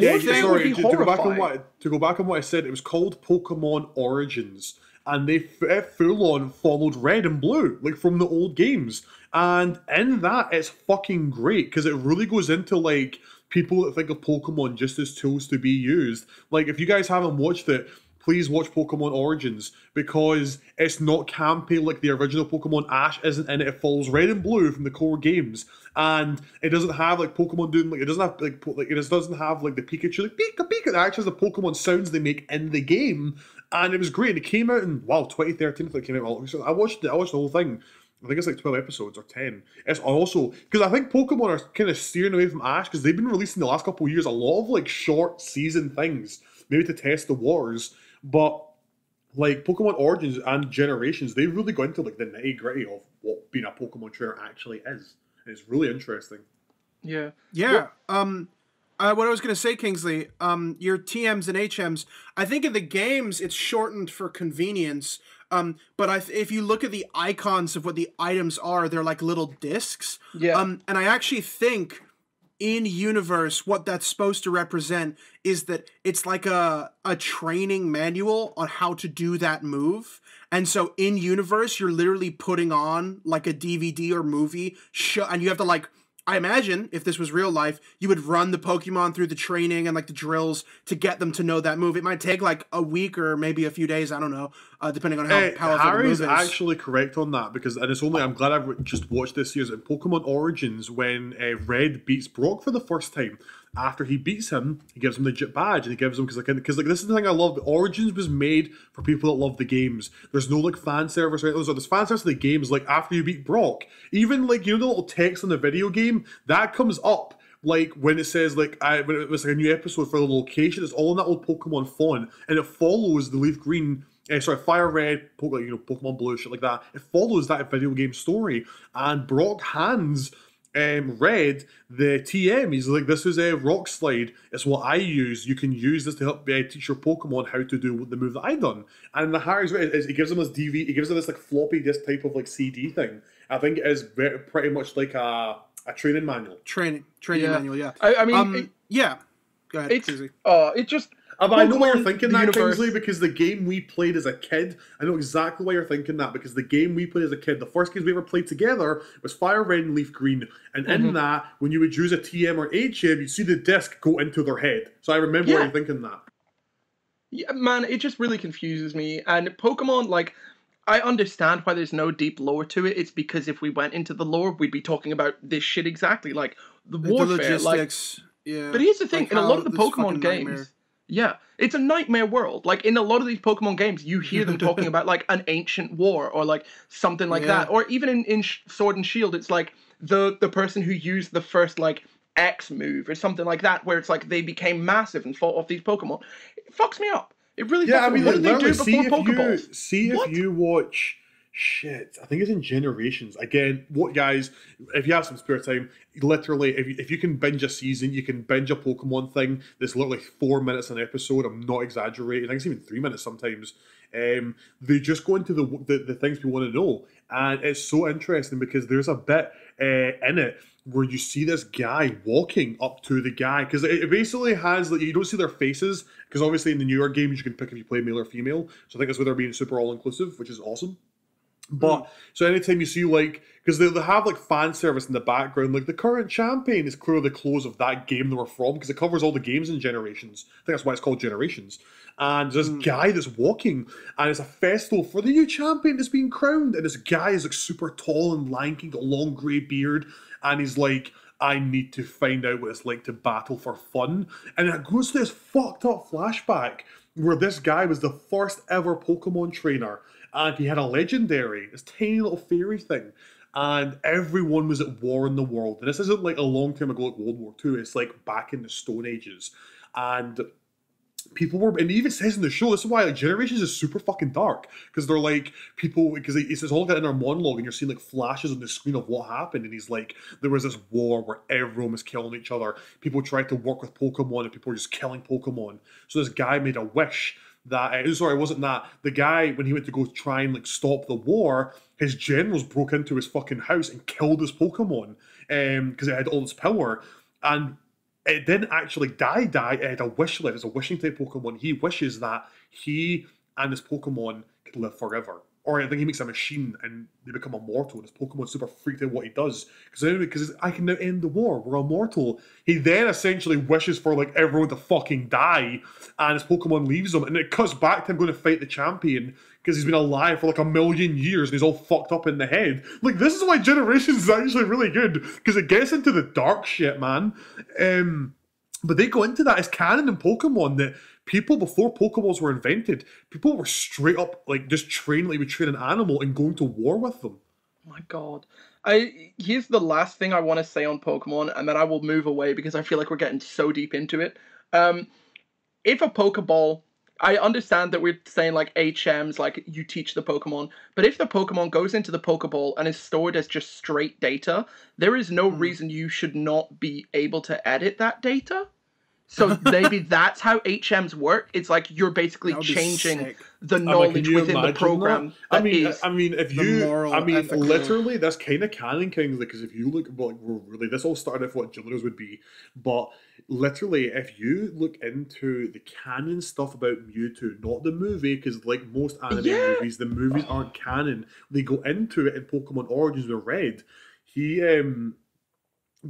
go back on what I said, it was called Pokemon Origins, and they full on followed Red and Blue, like from the old games. And in that, it's fucking great, because it really goes into like people that think of Pokemon just as tools to be used. Like, if you guys haven't watched it, please watch Pokemon Origins, because it's not campy like the original Pokemon. Ash isn't in it. It follows Red and Blue from the core games, and it doesn't have like Pokemon doing like, it doesn't have like it just doesn't have like the Pikachu like Pika Pika. It actually has the Pokemon sounds they make in the game, and it was great. It came out in 2013. I think it came out. So I watched the whole thing. I think it's like 12 episodes or 10. It's also, because I think Pokemon are kind of steering away from Ash, because they've been releasing the last couple of years a lot of like short season things, maybe to test the waters. But like Pokemon Origins and Generations, they really go into like the nitty gritty of what being a Pokemon trainer actually is. And it's really interesting. Yeah. What I was going to say, Kingsley, your TMs and HMs, I think in the games it's shortened for convenience. But if you look at the icons of what the items are, they're like little discs. Yeah. And I actually think in universe, what that's supposed to represent is that it's like a training manual on how to do that move. And so in universe, you're literally putting on like a DVD or movie show, and you have to like, I imagine if this was real life, you would run the Pokemon through the training and like the drills to get them to know that move. It might take like a week or maybe a few days. I don't know, depending on how powerful the move is. Harry's actually correct on that, because, and it's only, I'm glad I've just watched this series in Pokemon Origins when Red beats Brock for the first time. After he beats him, he gives him the legit badge, and he gives him, because like this is the thing I love. Origins was made for people that love the games. There's no like fan service, right? There's fan service of the games. Like after you beat Brock, even like, you know, the little text on the video game that comes up. Like when it says when it was like a new episode for the location, it's all in that old Pokemon font, and it follows the Leaf Green, Fire Red, Pokemon Blue, shit like that. It follows that video game story, and Brock hands Red the TM. He's like, this is a rock slide. It's what I use. You can use this to help teach your Pokemon how to do the move that I done. And the Harry's right is he gives them this DVD. He gives them this like floppy disk type of like CD thing. I think it is pretty much like a training manual. Training manual. Yeah. I mean, yeah. Go ahead, It's Kizzy. it just. But I know why you're thinking that, universe. Kingsley, because the game we played as a kid, I know exactly why you're thinking that, because the game we played as a kid, the first games we ever played together was Fire Red and Leaf Green, and in that, when you would use a TM or HM, you'd see the disc go into their head. So I remember why you're thinking that. Yeah, man, it just really confuses me. And Pokemon, like, I understand why there's no deep lore to it. It's because if we went into the lore, we'd be talking about this shit exactly, like the warfare, the logistics. Yeah. But here's the thing: in a lot of the Pokemon games, nightmare. yeah, it's a nightmare world. Like in a lot of these Pokemon games, you hear them talking about like an ancient war or like something like that, or even in Sword and Shield, it's like the person who used the first like X move or something like that, where it's like they became massive and fought off these Pokemon. It fucks me up. It really. Yeah, I mean, what did they do before Pokeballs? What? If you watch. Shit, I think it's in Generations. Again, what guys, if you have some spare time, literally, if you can binge a season, you can binge a Pokemon thing that's literally 4 minutes an episode. I'm not exaggerating. I think it's even 3 minutes sometimes. They just go into the things we want to know. And it's so interesting because there's a bit in it where you see this guy walking up to the guy. Because it basically has, like, you don't see their faces. Because obviously in the newer games, you can pick if you play male or female. So I think that's why they're being super all-inclusive, which is awesome. But so anytime you see like, because they have like fan service in the background, like the current champion is clearly the close of that game they were from, because it covers all the games in Generations. I think that's why it's called Generations. And there's this guy that's walking, and it's a festival for the new champion that's being crowned. And this guy is like super tall and lanky, got a long grey beard, and he's like, I need to find out what it's like to battle for fun. And it goes to this fucked up flashback where this guy was the first ever Pokemon trainer. And he had a legendary, this tiny little fairy thing. And everyone was at war in the world. And this isn't like a long time ago like World War II. It's like back in the Stone Ages. And people were, and he even says in the show, this is why like Generations is super fucking dark. Because they're like, people, because it's all got in our monologue and you're seeing like flashes on the screen of what happened. And he's like, there was this war where everyone was killing each other. People tried to work with Pokemon and people were just killing Pokemon. So this guy made a wish that sorry, it wasn't that. The guy, when he went to go try and like stop the war, his generals broke into his fucking house and killed his Pokemon because it had all this power, and it didn't actually die. It had a wish left. It's a wishing type Pokemon. He wishes that he and his Pokemon could live forever. Or I think he makes a machine and they become immortal, and his Pokemon's super freaked out what he does. Because I can now end the war, we're immortal. He then essentially wishes for like everyone to fucking die, and his Pokemon leaves him, and it cuts back to him going to fight the champion, because he's been alive for like 1,000,000 years and he's all fucked up in the head. Like, this is why Generations is actually really good, because it gets into the dark shit, man. But they go into that as canon in Pokemon that people, before Pokeballs were invented, people were straight up like just training like we train an animal and going to war with them. Oh my god. Here's the last thing I want to say on Pokemon, and then I will move away because I feel like we're getting so deep into it. If a Pokeball, I understand that we're saying like HMs, like you teach the Pokemon, but if the Pokemon goes into the Pokeball and is stored as just straight data, there is no reason you should not be able to edit that data. So maybe that's how HMs work. It's like you're basically changing the knowledge within the program. Literally, that's kind of canon, Kingsley, because if you look, well, really, this all started off what Jillian's would be, but literally, if you look into the canon stuff about Mewtwo, not the movie, because like most anime movies, the movies aren't canon. They go into it in Pokemon Origins with Red. He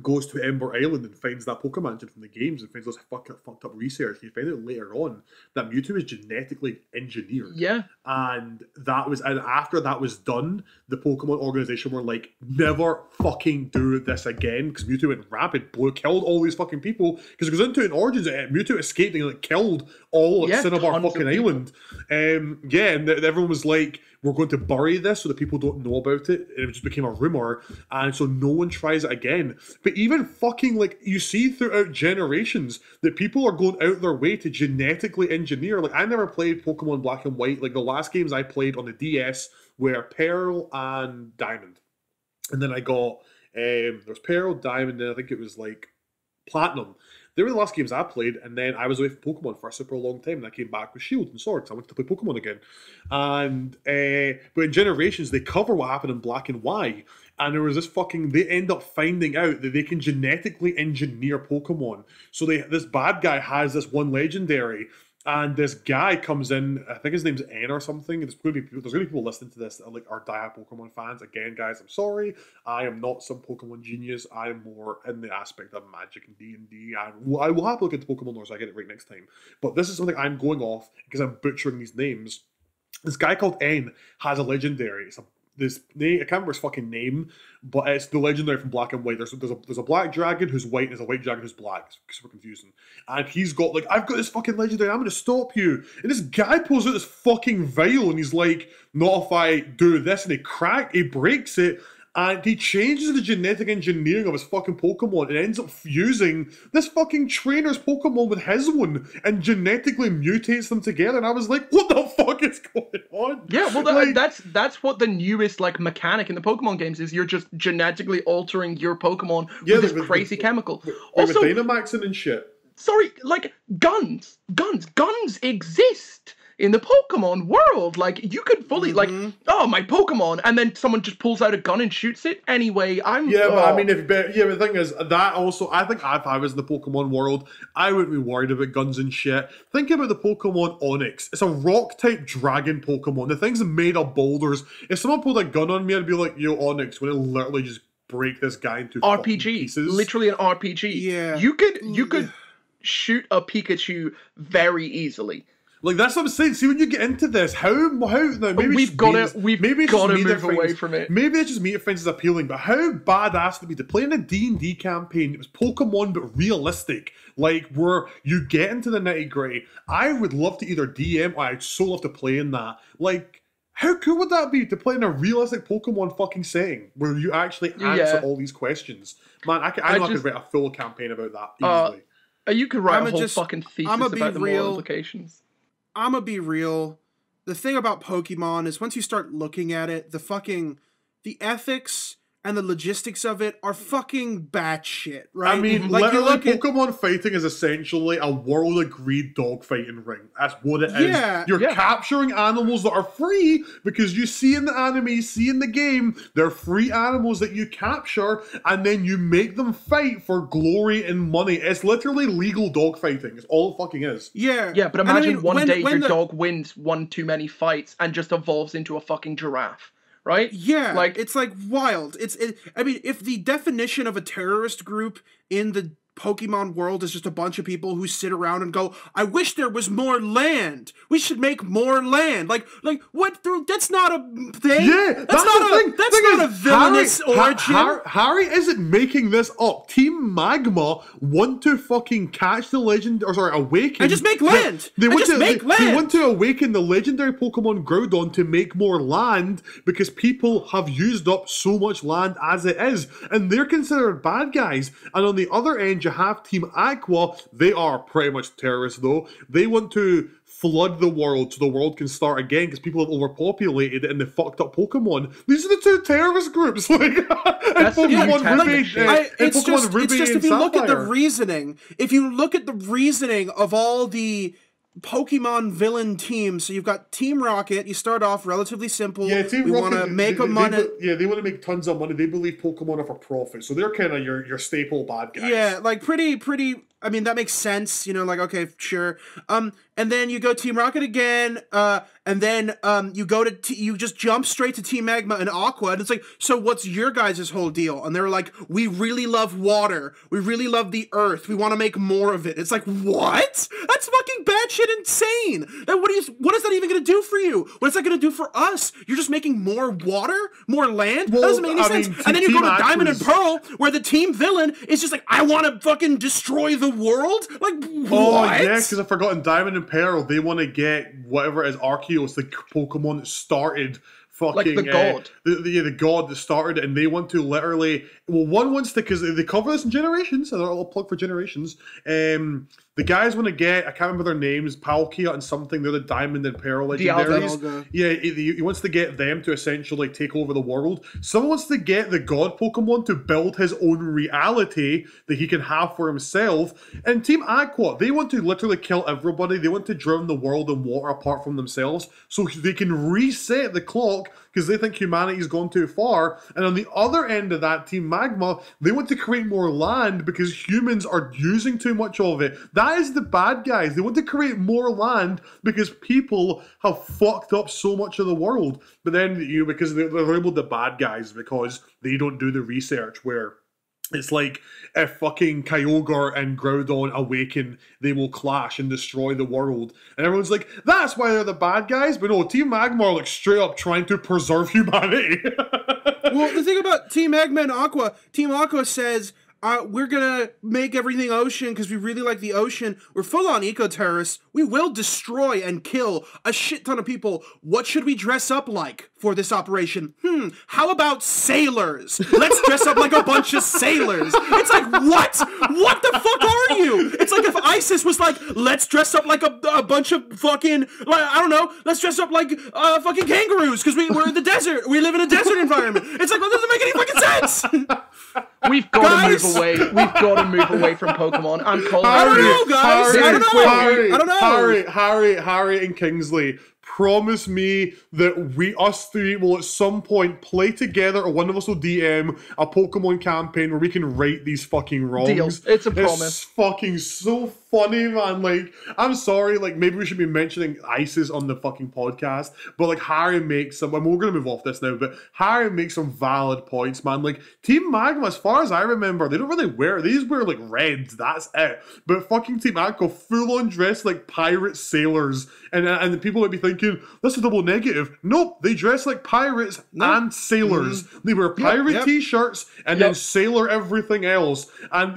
goes to Ember Island and finds that Pokemon from the games and finds this fucked up research. You find out later on that Mewtwo is genetically engineered. Yeah. And after that was done, the Pokemon organization were like, never fucking do this again, because Mewtwo went rapid, killed all these fucking people, because it goes into an Origins, Mewtwo escaped and like killed all Cinnabar fucking island. And everyone was like, we're going to bury this so that people don't know about it, and it just became a rumor, and so no one tries it again. But even fucking like, you see throughout Generations that people are going out their way to genetically engineer. Like, I never played Pokemon Black and White. Like, the last games I played on the DS were Pearl and Diamond, and then I got there's Pearl, Diamond, and I think it was like Platinum. They were the last games I played, and then I was away from Pokemon for a super long time, and I came back with Shield and Sword, so I wanted to play Pokemon again. And but in Generations, they cover what happened in Black and White, and there was this they end up finding out that they can genetically engineer Pokemon. So this bad guy has this one legendary, and this guy comes in, I think his name's N or something. There's going to be people listening to this that are die-hard Pokemon fans. Again, guys, I'm sorry. I am not some Pokemon genius. I am more in the aspect of Magic and D&D. I will have to look into Pokemon lore so I get it right next time. But this is something I'm going off because I'm butchering these names. This guy called N has a legendary. This name, I can't remember his fucking name, but it's the legendary from Black and White. There's a black dragon who's white, and there's a white dragon who's black. It's super confusing. And he's got I've got this fucking legendary, I'm gonna stop you. And this guy pulls out this fucking vial, and he's like, not if I do this, and he breaks it, and he changes the genetic engineering of his fucking Pokemon and ends up fusing this fucking trainer's Pokemon with his one and genetically mutates them together. And I was like, what the fuck is going on? Yeah, well, that's what the newest mechanic in the Pokemon games is. You're just genetically altering your Pokemon with this crazy chemical. Also, with Dynamaxing and shit. Sorry, guns exist in the Pokemon world. You could fully oh, my Pokemon, and then someone just pulls out a gun and shoots it. Anyway, but I mean, but the thing is that also, I think if I was in the Pokemon world, I wouldn't be worried about guns and shit. Think about the Pokemon Onyx. It's a rock type dragon Pokemon. The thing's made of boulders. If someone pulled a gun on me, I'd be like, yo, Onyx, would it literally just break this guy into RPG pieces? Literally an RPG. Yeah, you could shoot a Pikachu very easily. That's what I'm saying. See, when you get into this, how now maybe we've got to move away from it. Maybe it's just me that finds it appealing, but how badass would it be to play in a D&D campaign that was Pokemon but realistic, where you get into the nitty-gritty? I would love to either DM, or I'd so love to play in that. How cool would that be to play in a realistic Pokemon fucking setting where you actually answer all these questions? Man, I could write a full campaign about that easily. You could write a whole fucking thesis about the moral implications. I'm gonna be real. The thing about Pokemon is once you start looking at it, the ethics and the logistics of it are fucking batshit, right? I mean, literally, Pokemon fighting is essentially a world-agreed dogfighting ring. That's what it is. You're capturing animals that are free because you see in the anime, you see in the game, they're free animals that you capture, and then you make them fight for glory and money. It's literally legal dogfighting. It's all it fucking is. Yeah. Yeah, but imagine one day your dog wins one too many fights and just evolves into a fucking giraffe. Right? Yeah, it's wild. I mean, if the definition of a terrorist group in the Pokemon world is just a bunch of people who sit around and go, I wish there was more land. We should make more land. What? That's not a thing. Yeah, that's not a villainous origin. Harry isn't making this up. Team Magma want to fucking catch the awaken. And just make land. They want to awaken the legendary Pokemon Groudon to make more land because people have used up so much land as it is. And they're considered bad guys. And on the other end, you have Team Aqua. They are pretty much terrorists, though. They want to flood the world so the world can start again because people have overpopulated it and they fucked up Pokemon. These are the two terrorist groups. That's Pokemon Ruby. It's just if you look at the reasoning of all the Pokemon villain teams, so you've got Team Rocket. You start off relatively simple. Yeah, Team Rocket. Want to make money. They want to make tons of money. They believe Pokemon are for profit, so they're kind of your staple bad guys. Yeah, pretty. I mean, that makes sense. Okay, sure. And then you go Team Rocket again. And then you go to you just jump straight to Team Magma and Aqua, and it's like, so what's your guys' whole deal? And they're like, we really love water. We really love the earth. We want to make more of it. It's like, what? That's fucking batshit insane. Then what is that even going to do for you? What is that going to do for us? You're just making more water, more land. That doesn't make any sense. And then you go to Diamond and Pearl, where the team villain is just like, I want to fucking destroy the world. Like, what? Oh yes, because I forgot in Diamond and Pearl, they want to get whatever it is, Arceus, the Pokemon that started fucking like the god, the god that started it, and they want to literally. Well, one wants to, because they cover this in Generations, a little plug for Generations. The guys want to get, I can't remember their names, Palkia and something. They're the Diamond and Pearl legendaries. Yeah, he wants to get them to essentially take over the world. Someone wants to get the god Pokemon to build his own reality that he can have for himself. And Team Aqua, they want to literally kill everybody. They want to drown the world in water apart from themselves so they can reset the clock because they think humanity's gone too far. And on the other end of that, Team Magma, they want to create more land because humans are using too much of it. That is the bad guys. They want to create more land because people have fucked up so much of the world. But then, because they're labeled the bad guys because they don't do the research where it's like if fucking Kyogre and Groudon awaken, they will clash and destroy the world. And everyone's like, that's why they're the bad guys. But no, Team Magma are like straight up trying to preserve humanity. Well, the thing about Team Magma and Aqua, Team Aqua says, we're gonna make everything ocean because we really like the ocean. We're full-on eco-terrorists. We will destroy and kill a shit ton of people. What should we dress up like for this operation? How about sailors? Let's dress up like a bunch of sailors. It's like, what? What the fuck are you? It's like if ISIS was like, let's dress up like a bunch of fucking, like, I don't know, let's dress up like fucking kangaroos because we're in the desert. We live in a desert environment. It's like, that doesn't make any fucking sense. We've got to move away. We've got to move away from Pokemon. I'm calling. I don't know, guys. I don't know. Harry, and Kingsley. Promise me that us three will at some point play together, or one of us will DM a Pokemon campaign where we can right these fucking wrongs. Deal. It's a promise. It's fucking so funny, man. Like, I'm sorry, like, maybe we should be mentioning ISIS on the fucking podcast, but like, Harry makes some, and we're gonna move off this now, but Harry makes some valid points, man. Like, Team Magma, as far as I remember, they don't really wear, they just wear like reds, that's it. But fucking Team Aqua full on dressed like pirate sailors, and people might be thinking, that's a double negative. Nope, they dress like pirates and sailors. They wear pirate t-shirts and then sailor everything else. And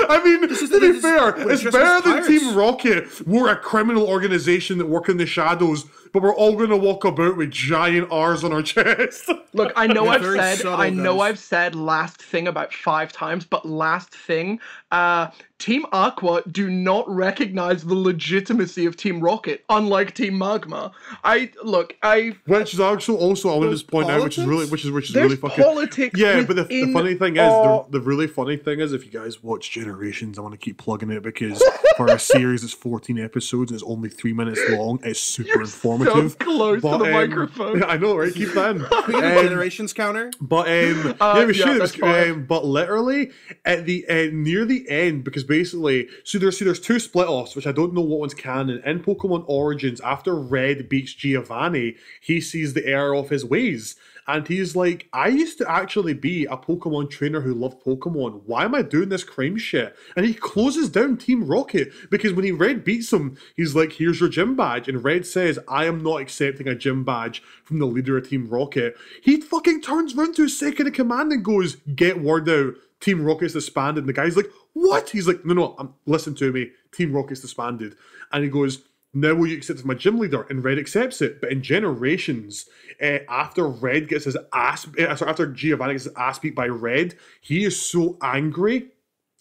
I mean, to be fair, it's better than Team Rocket. We're a criminal organization that work in the shadows, but we're all going to walk about with giant R's on our chest. Look, I know I've said last thing about 5 times, but last thing, Team Aqua do not recognize the legitimacy of Team Rocket, unlike Team Magma. Which is also I want to just point out, which is really fucking politics. Yeah, but the funny thing is, the really funny thing is, if you guys watch Generations, I want to keep plugging it because for a series that's 14 episodes and it's only 3 minutes long, it's super informative. So close to the microphone. I know, right? Keep that in. Generations counter. But yeah, we should. But literally at the near the end, because basically, there's 2 split offs, which I don't know what one's canon. In Pokemon Origins, after Red beats Giovanni, he sees the error of his ways. And he's like, I used to actually be a Pokemon trainer who loved Pokemon. Why am I doing this crime shit? And he closes down Team Rocket because when Red beats him, he's like, here's your gym badge. And Red says, I am not accepting a gym badge from the leader of Team Rocket. He fucking turns around to his second in command and goes, get word out. Team Rocket's disbanded. And the guy's like, what? He's like, no, listen to me. Team Rocket's disbanded. And he goes, now will you accept as my gym leader? And Red accepts it. But in Generations, after Red gets his ass, after Giovanni gets his ass beat by Red, he is so angry.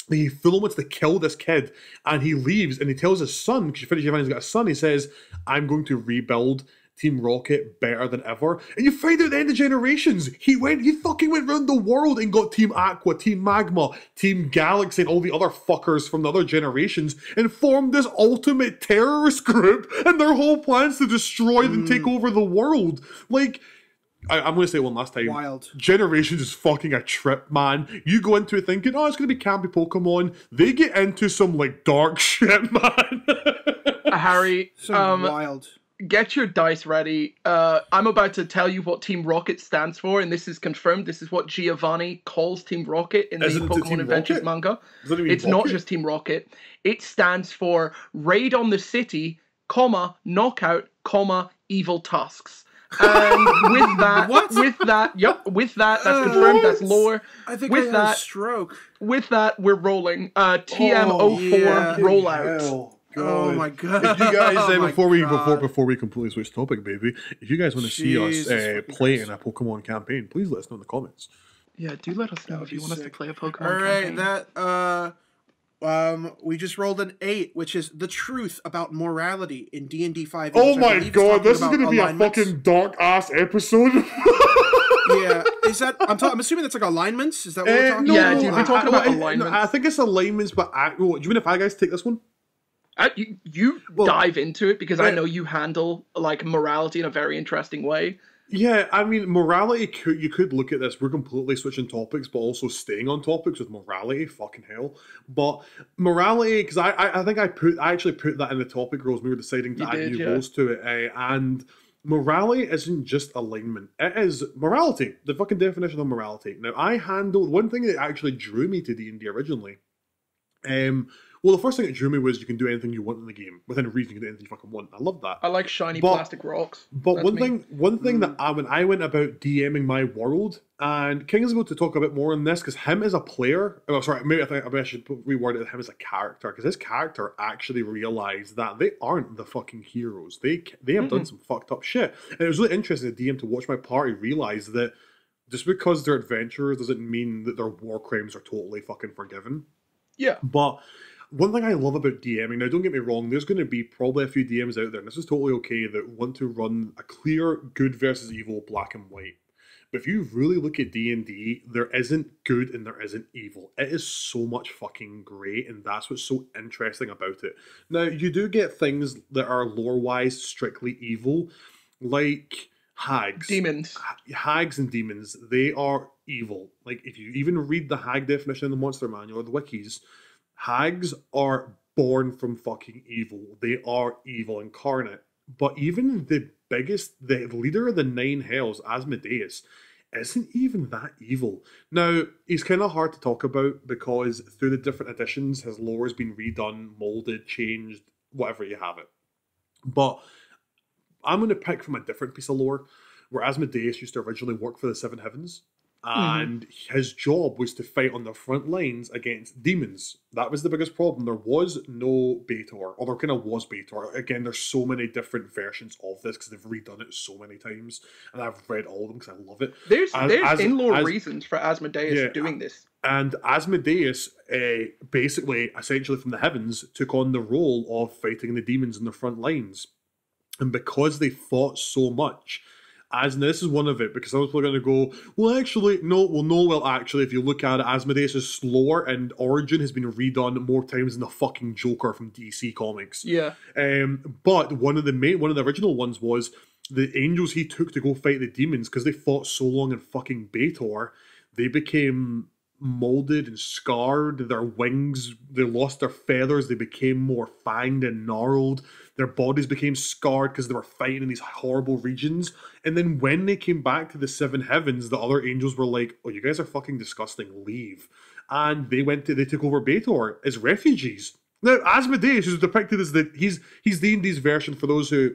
He fully wants to kill this kid. And he leaves and he tells his son, because Giovanni's got a son, he says, I'm going to rebuild Team Rocket better than ever. And you find out at the end of Generations, he fucking went around the world and got Team Aqua, Team Magma, Team Galaxy, and all the other fuckers from the other generations and formed this ultimate terrorist group, and their whole plan's to destroy and take over the world. Like, I'm going to say it one last time. Wild. Generations is fucking a trip, man. You go into it thinking, oh, it's going to be campy Pokemon. They get into some, like, dark shit, man. Harry, wild. Get your dice ready. I'm about to tell you what Team Rocket stands for, and this is confirmed. This is what Giovanni calls Team Rocket in the Pokemon Adventures manga. It's not just Team Rocket. It stands for Raid on the City, Knockout, Evil Tusks. And with that, that's confirmed, that's lore. I think I had a stroke. With that, we're rolling. TM04 rollout. Oh my god! If you guys, Oh before we completely switch topic, baby, if you guys want to see us play in a Pokemon campaign, please let us know in the comments. Yeah, do let us know if you want us to play a Pokemon campaign. Alright, we just rolled an 8, which is the truth about morality in D&D 5e. Oh my god, this is going to be a fucking dark-ass episode. Yeah, is that... I'm assuming that's like alignments? Is that what we're talking about? Yeah, dude, we're talking about alignments. I think it's alignments, but... do you mean if I guys take this one? You dive into it, because I know you handle, like, morality in a very interesting way. Yeah, I mean, morality, you could look at this, we're completely switching topics, but also staying on topics with morality, fucking hell. But morality, because I think I actually put that in the topic rules, we were deciding to add new rules to it, and morality isn't just alignment, it is morality, the fucking definition of morality. Now, I handled, one thing that actually drew me to D&D originally, well, the first thing that drew me was you can do anything you want in the game. Within reason, you can do anything you fucking want. I love that. I like shiny plastic rocks. But one thing that when I went about DMing my world, and King is able to talk a bit more on this, because him as a player, maybe I should reword it, him as a character, because his character actually realized that they aren't the fucking heroes. They have done some fucked up shit. And it was really interesting to DM to watch my party realize that just because they're adventurers doesn't mean that their war crimes are totally fucking forgiven. Yeah. But one thing I love about DMing, now don't get me wrong, there's going to be probably a few DMs out there, and this is totally okay, that want to run a clear good versus evil, black and white. But if you really look at D&D, there isn't good and there isn't evil. It is so much fucking grey, and that's what's so interesting about it. Now, you do get things that are lore-wise strictly evil, like hags. Demons. Hags and demons, they are evil. Like, if you even read the hag definition in the Monster Manual or the wikis, hags are born from fucking evil. They are evil incarnate. But even the leader of the 9 hells, Asmodeus, isn't even that evil. Now, he's kind of hard to talk about because through the different editions, his lore has been redone, molded, changed, whatever you have it. But I'm going to pick from a different piece of lore where Asmodeus used to originally work for the Seven Heavens. And his job was to fight on the front lines against demons. That was the biggest problem. There was no Baitor, or there kind of was Baitor. Again, there's so many different versions of this because they've redone it so many times, and I've read all of them because I love it. There's in-lore reasons for Asmodeus doing this. And Asmodeus, essentially from the heavens, took on the role of fighting the demons in the front lines. And because they fought so much, this is one of it, because I was going to go, actually, if you look at it, Asmodeus' lore and origin has been redone more times than the fucking Joker from DC Comics. Yeah. But one of the original ones was the angels he took to go fight the demons, because they fought so long in fucking Baitor, they became molded and scarred. Their wings, they lost their feathers, they became more fanged and gnarled. Their bodies became scarred because they were fighting in these horrible regions. And then when they came back to the Seven Heavens, the other angels were like, oh, you guys are fucking disgusting, leave. And they took over Baitor as refugees. Now, Asmodeus is depicted as he's D&D's version, for those who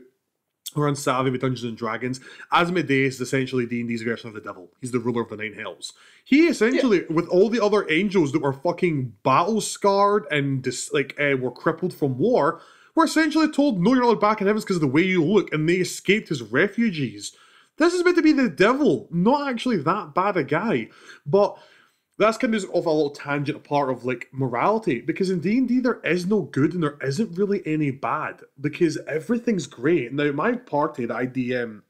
are unsavvy with Dungeons and Dragons. Asmodeus is essentially D&D's version of the devil. He's the ruler of the 9 hells. He essentially, with all the other angels that were fucking battle scarred and were crippled from war, were essentially told, no, you're not back in heavens because of the way you look, and they escaped as refugees. This is meant to be the devil, not actually that bad a guy. But that's kind of off a little tangent apart of like morality, because in D&D there is no good and there isn't really any bad, because everything's great. Now, my party that I DM,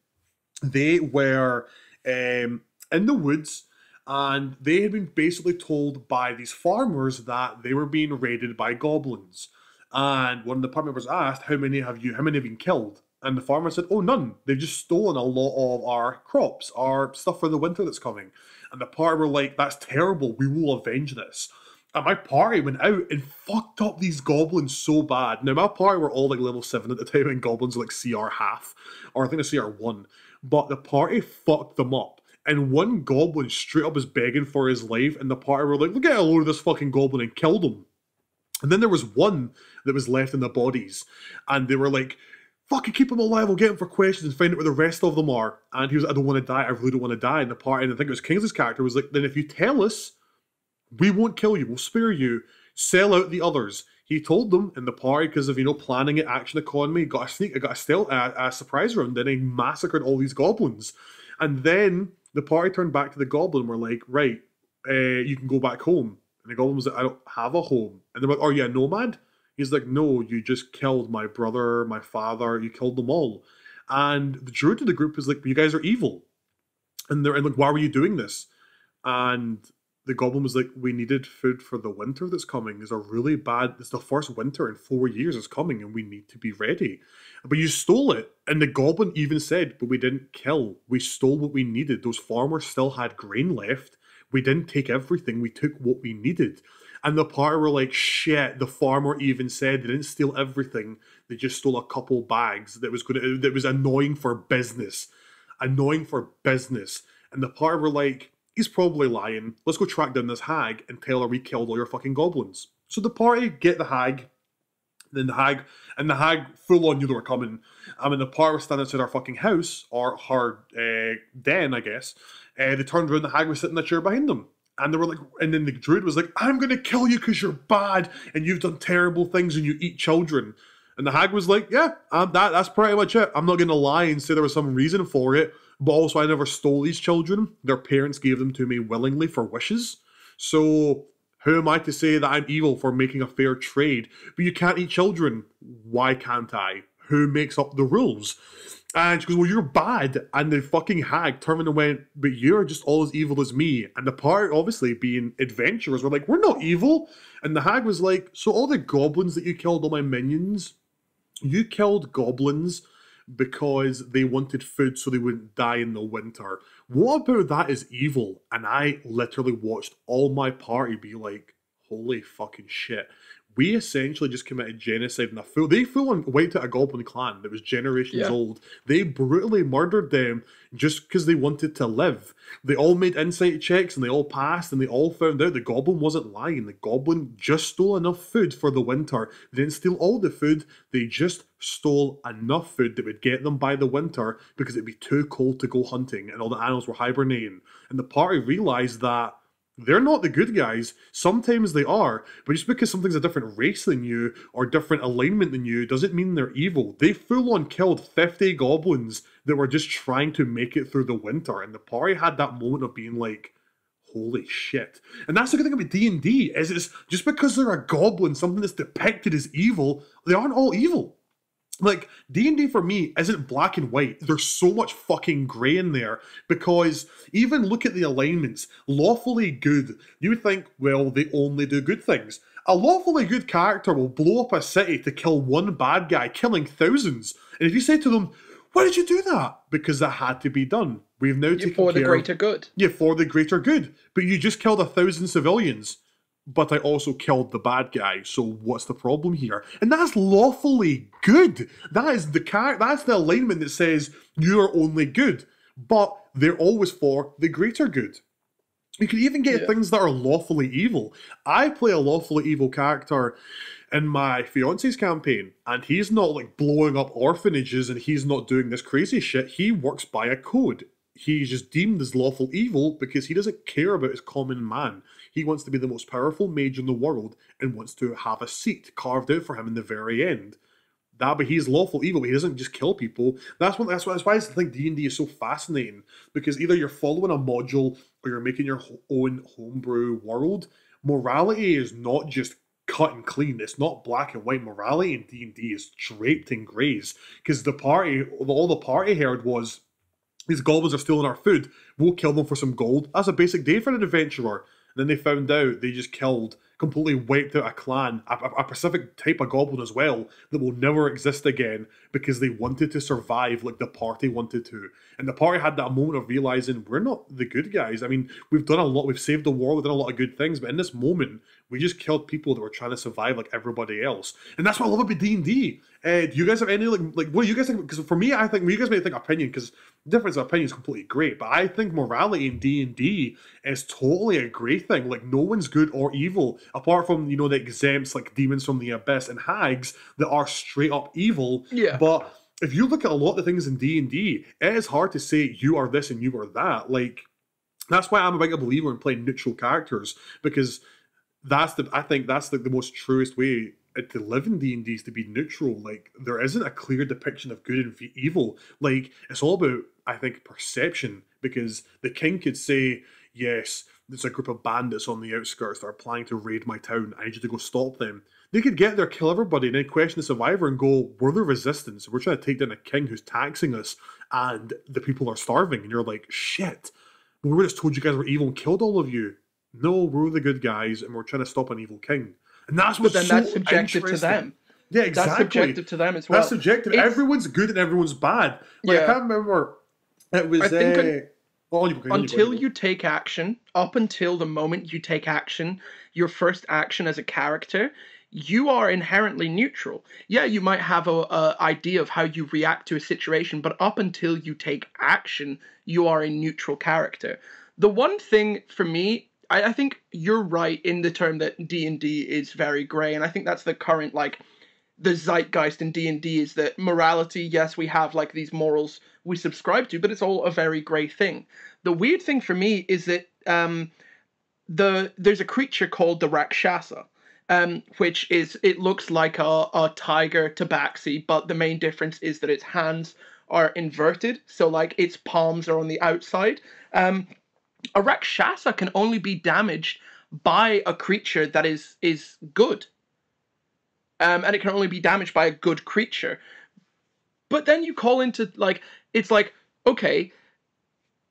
they were in the woods, and they had been basically told by these farmers that they were being raided by goblins. And one of the party members asked, how many have been killed? And the farmer said, oh, none. They've just stolen a lot of our crops, our stuff for the winter that's coming. And the party were like, that's terrible, we will avenge this. And my party went out and fucked up these goblins so bad. Now, my party were all like level 7 at the time, and goblins were like CR half, or I think they're CR 1. But the party fucked them up. And one goblin straight up was begging for his life, and the party were like, look at a load of this fucking goblin, and killed him. And then there was one that was left in the bodies, and they were like, fucking keep him alive, we'll get him for questions and find out where the rest of them are. And he was like, I don't want to die, I really don't want to die. And the party, and I think it was Kingsley's character, was like, then if you tell us, we won't kill you, we'll spare you, sell out the others. He told them in the party because of, planning it, action economy, got a surprise round, and he massacred all these goblins. And then the party turned back to the goblin and were like, right, you can go back home. And the goblin was like, I don't have a home. And they're like, oh, yeah, nomad? He's like, no, you just killed my brother, my father, you killed them all. And the druid to the group is like, you guys are evil. And they're like, why were you doing this? And the goblin was like, we needed food for the winter that's coming. It's the first winter in 4 years is coming and we need to be ready. But you stole it. And the goblin even said, but we didn't kill. We stole what we needed. Those farmers still had grain left. We didn't take everything. We took what we needed. And the party were like, shit, the farmer even said they didn't steal everything. They just stole a couple bags that was annoying for business. Annoying for business. And the party were like, he's probably lying. Let's go track down this hag and tell her we killed all your fucking goblins. So the party get the hag. Then the hag full on knew they were coming. The party was standing outside her fucking house, or her den, I guess. They turned around, the hag was sitting in the chair behind them. And they were like, and then the druid was like, I'm going to kill you because you're bad and you've done terrible things and you eat children. And the hag was like, yeah, that's pretty much it. I'm not going to lie and say there was some reason for it. But also, I never stole these children. Their parents gave them to me willingly for wishes. So who am I to say that I'm evil for making a fair trade? But you can't eat children. Why can't I? Who makes up the rules? And she goes, well, you're bad. And the fucking hag turned and went, but you're just all as evil as me. And the party, obviously being adventurers, were like, we're not evil. And the hag was like, so all the goblins that you killed, all my minions, you killed goblins because they wanted food so they wouldn't die in the winter. What about that is evil? And I literally watched all my party be like, holy fucking shit. We essentially just committed genocide in they full on wiped out a goblin clan that was generations old. They brutally murdered them just because they wanted to live. They all made insight checks and they all passed and they all found out the goblin wasn't lying. The goblin just stole enough food for the winter. They didn't steal all the food. They just stole enough food that would get them by the winter because it'd be too cold to go hunting and all the animals were hibernating. And the party realized that they're not the good guys. Sometimes they are, but just because something's a different race than you or different alignment than you doesn't mean they're evil. They full on killed 50 goblins that were just trying to make it through the winter, and the party had that moment of being like, holy shit. And that's the good thing about D&D, is it's just because they're a goblin, something that's depicted as evil, they aren't all evil. Like, D&D for me isn't black and white. There's so much fucking grey in there because even look at the alignments. Lawfully good. You would think, well, they only do good things. A lawfully good character will blow up a city to kill one bad guy, killing thousands. And if you say to them, why did you do that? Because that had to be done. We've now taken care for the greater good. Yeah, for the greater good. But you just killed 1,000 civilians. But I also killed the bad guy, so what's the problem here? And that's lawfully good. That's the alignment that says you're only good, but they're always for the greater good. You can even get things that are lawfully evil. I play a lawfully evil character in my fiance's campaign, and he's not like blowing up orphanages and he's not doing this crazy shit. He works by a code. He's just deemed as lawful evil because he doesn't care about his common man. He wants to be the most powerful mage in the world and wants to have a seat carved out for him in the very end. But he's lawful evil. He doesn't just kill people. That's why I think D&D is so fascinating, because either you're following a module or you're making your own homebrew world. Morality is not just cut and clean. It's not black and white. Morality in D&D is draped in greys, because all the party heard was, these goblins are stealing our food. We'll kill them for some gold. That's a basic day for an adventurer. And then they found out they just completely wiped out a clan, a specific type of goblin as well, that will never exist again because they wanted to survive like the party wanted to. And the party had that moment of realizing we're not the good guys. I mean, we've done a lot, we've saved the world, we've done a lot of good things, but in this moment, we just killed people that were trying to survive like everybody else. And that's what I love about D&D. Do you guys have any, like what do you guys think? Because for me, I think, you guys may think opinion, because difference of opinion is completely great, but I think morality in D&D is totally a great thing. Like, no one's good or evil, apart from, the exempts like demons from the abyss and hags that are straight up evil. Yeah. But if you look at a lot of the things in D&D, it is hard to say you are this and you are that. Like, that's why I'm a big believer in playing neutral characters, because I think that's like the most truest way to live in D&D is to be neutral. Like, there isn't a clear depiction of good and evil. Like, it's all about, I think, perception, because the king could say, yes, there's a group of bandits on the outskirts that are planning to raid my town. I need you to go stop them. They could get there, kill everybody, and then question the survivor and go, we're the resistance. We're trying to take down a king who's taxing us, and the people are starving. And you're like, shit, we were just told you guys were evil and killed all of you. No, we're the good guys, and we're trying to stop an evil king. And that's what's but then so that's subjective to them. Yeah, exactly. That's subjective to them as well. That's subjective. Everyone's good and everyone's bad. Like, I can't remember. It was... until you take action, up until the moment you take action, your first action as a character, you are inherently neutral. Yeah, you might have a idea of how you react to a situation, but up until you take action, you are a neutral character. The one thing for me, I think you're right in the term that D&D is very grey, and I think that's the current, like, the zeitgeist in D&D is that morality, yes, we have, like, these morals we subscribe to, but it's all a very grey thing. The weird thing for me is that there's a creature called the Rakshasa, which is, it looks like a tiger tabaxi, but the main difference is that its hands are inverted, so, like, its palms are on the outside. A Rakshasa can only be damaged by a creature that is good. And it can only be damaged by a good creature. But then you call into, like, it's like, okay,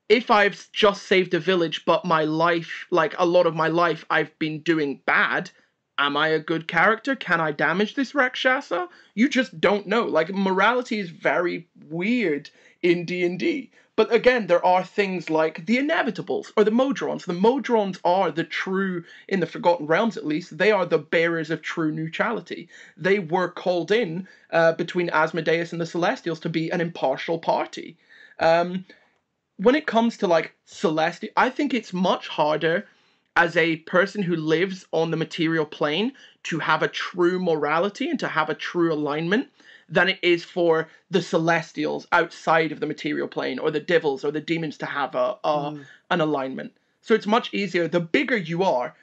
if I've just saved a village, but my life, like, a lot of my life, I've been doing bad, am I a good character? Can I damage this Rakshasa? You just don't know. Like, morality is very weird in D&D. But again, there are things like the Inevitables, or the Modrons. The Modrons are the true, in the Forgotten Realms at least, they are the bearers of true neutrality. They were called in between Asmodeus and the Celestials to be an impartial party. When it comes to, like, Celestial, I think it's much harder as a person who lives on the material plane to have a true morality and to have a true alignment than it is for the Celestials outside of the material plane, or the devils or the demons to have an alignment. So it's much easier. The bigger you are,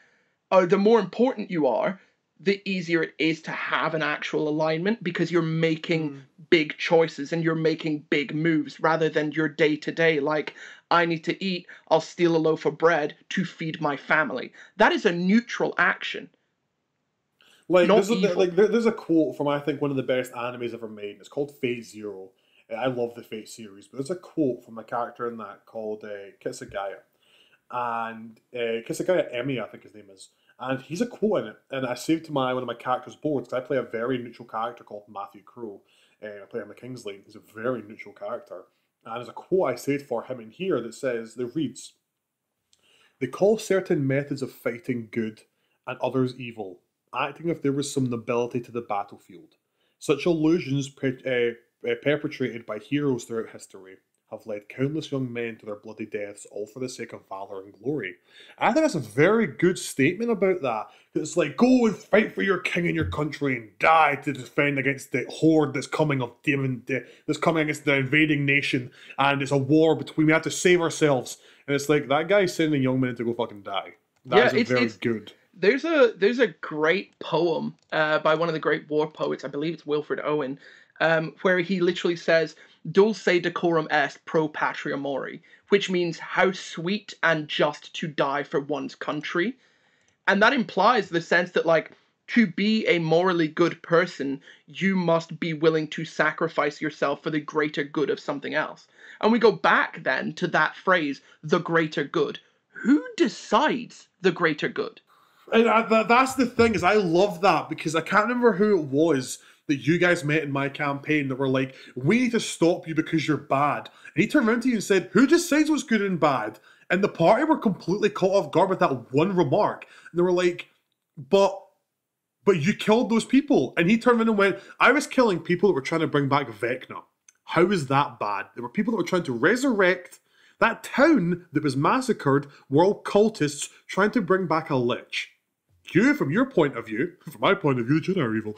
or the more important you are, the easier it is to have an actual alignment, because you're making big choices and you're making big moves rather than your day-to-day, like, I need to eat, I'll steal a loaf of bread to feed my family. That is a neutral action. Like, there's a quote from, I think, one of the best animes ever made. It's called Fate Zero. I love the Fate series, but there's a quote from a character in that called Kisagaya. And Kisagaya Emi, I think his name is. And he's a quote in it. And I saved to one of my characters' boards, because I play a very neutral character called Matthew Crow. I play him in Kingsley. He's a very neutral character. And there's a quote I saved for him in here that reads, "They call certain methods of fighting good and others evil, acting if there was some nobility to the battlefield. Such illusions perpetrated by heroes throughout history have led countless young men to their bloody deaths, all for the sake of valor and glory." I think that's a very good statement about that. It's like, go and fight for your king and your country and die to defend against the horde that's coming against the invading nation, and it's a war between, we have to save ourselves. And it's like, that guy's sending young men to go fucking die. It's very good. There's a great poem by one of the great war poets, I believe it's Wilfred Owen, where he literally says, "Dulce decorum est pro patria mori," which means how sweet and just to die for one's country. And that implies the sense that, like, to be a morally good person, you must be willing to sacrifice yourself for the greater good of something else. And we go back then to that phrase, the greater good. Who decides the greater good? And that's the thing, is I love that, because I can't remember who it was that you guys met in my campaign that were like, we need to stop you because you're bad. And he turned around to you and said, who decides what's good and bad? And the party were completely caught off guard with that one remark. And they were like, but you killed those people. And he turned around and went, I was killing people that were trying to bring back Vecna. How is that bad? There were people that were trying to resurrect that town that was massacred, were all cultists trying to bring back a lich. You, from your point of view, from my point of view, the Jedi are evil.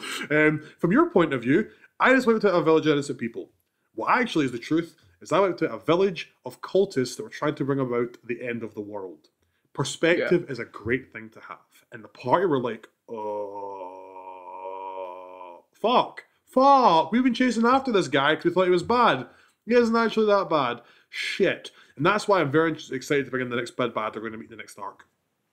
From your point of view, I just went to a village of innocent people. What actually is the truth is I went to a village of cultists that were trying to bring about the end of the world. Perspective is a great thing to have. And the party were like, fuck, we've been chasing after this guy because we thought he was bad. He isn't actually that bad. Shit. And that's why I'm very excited to bring in the next big bad they're going to meet in the next arc.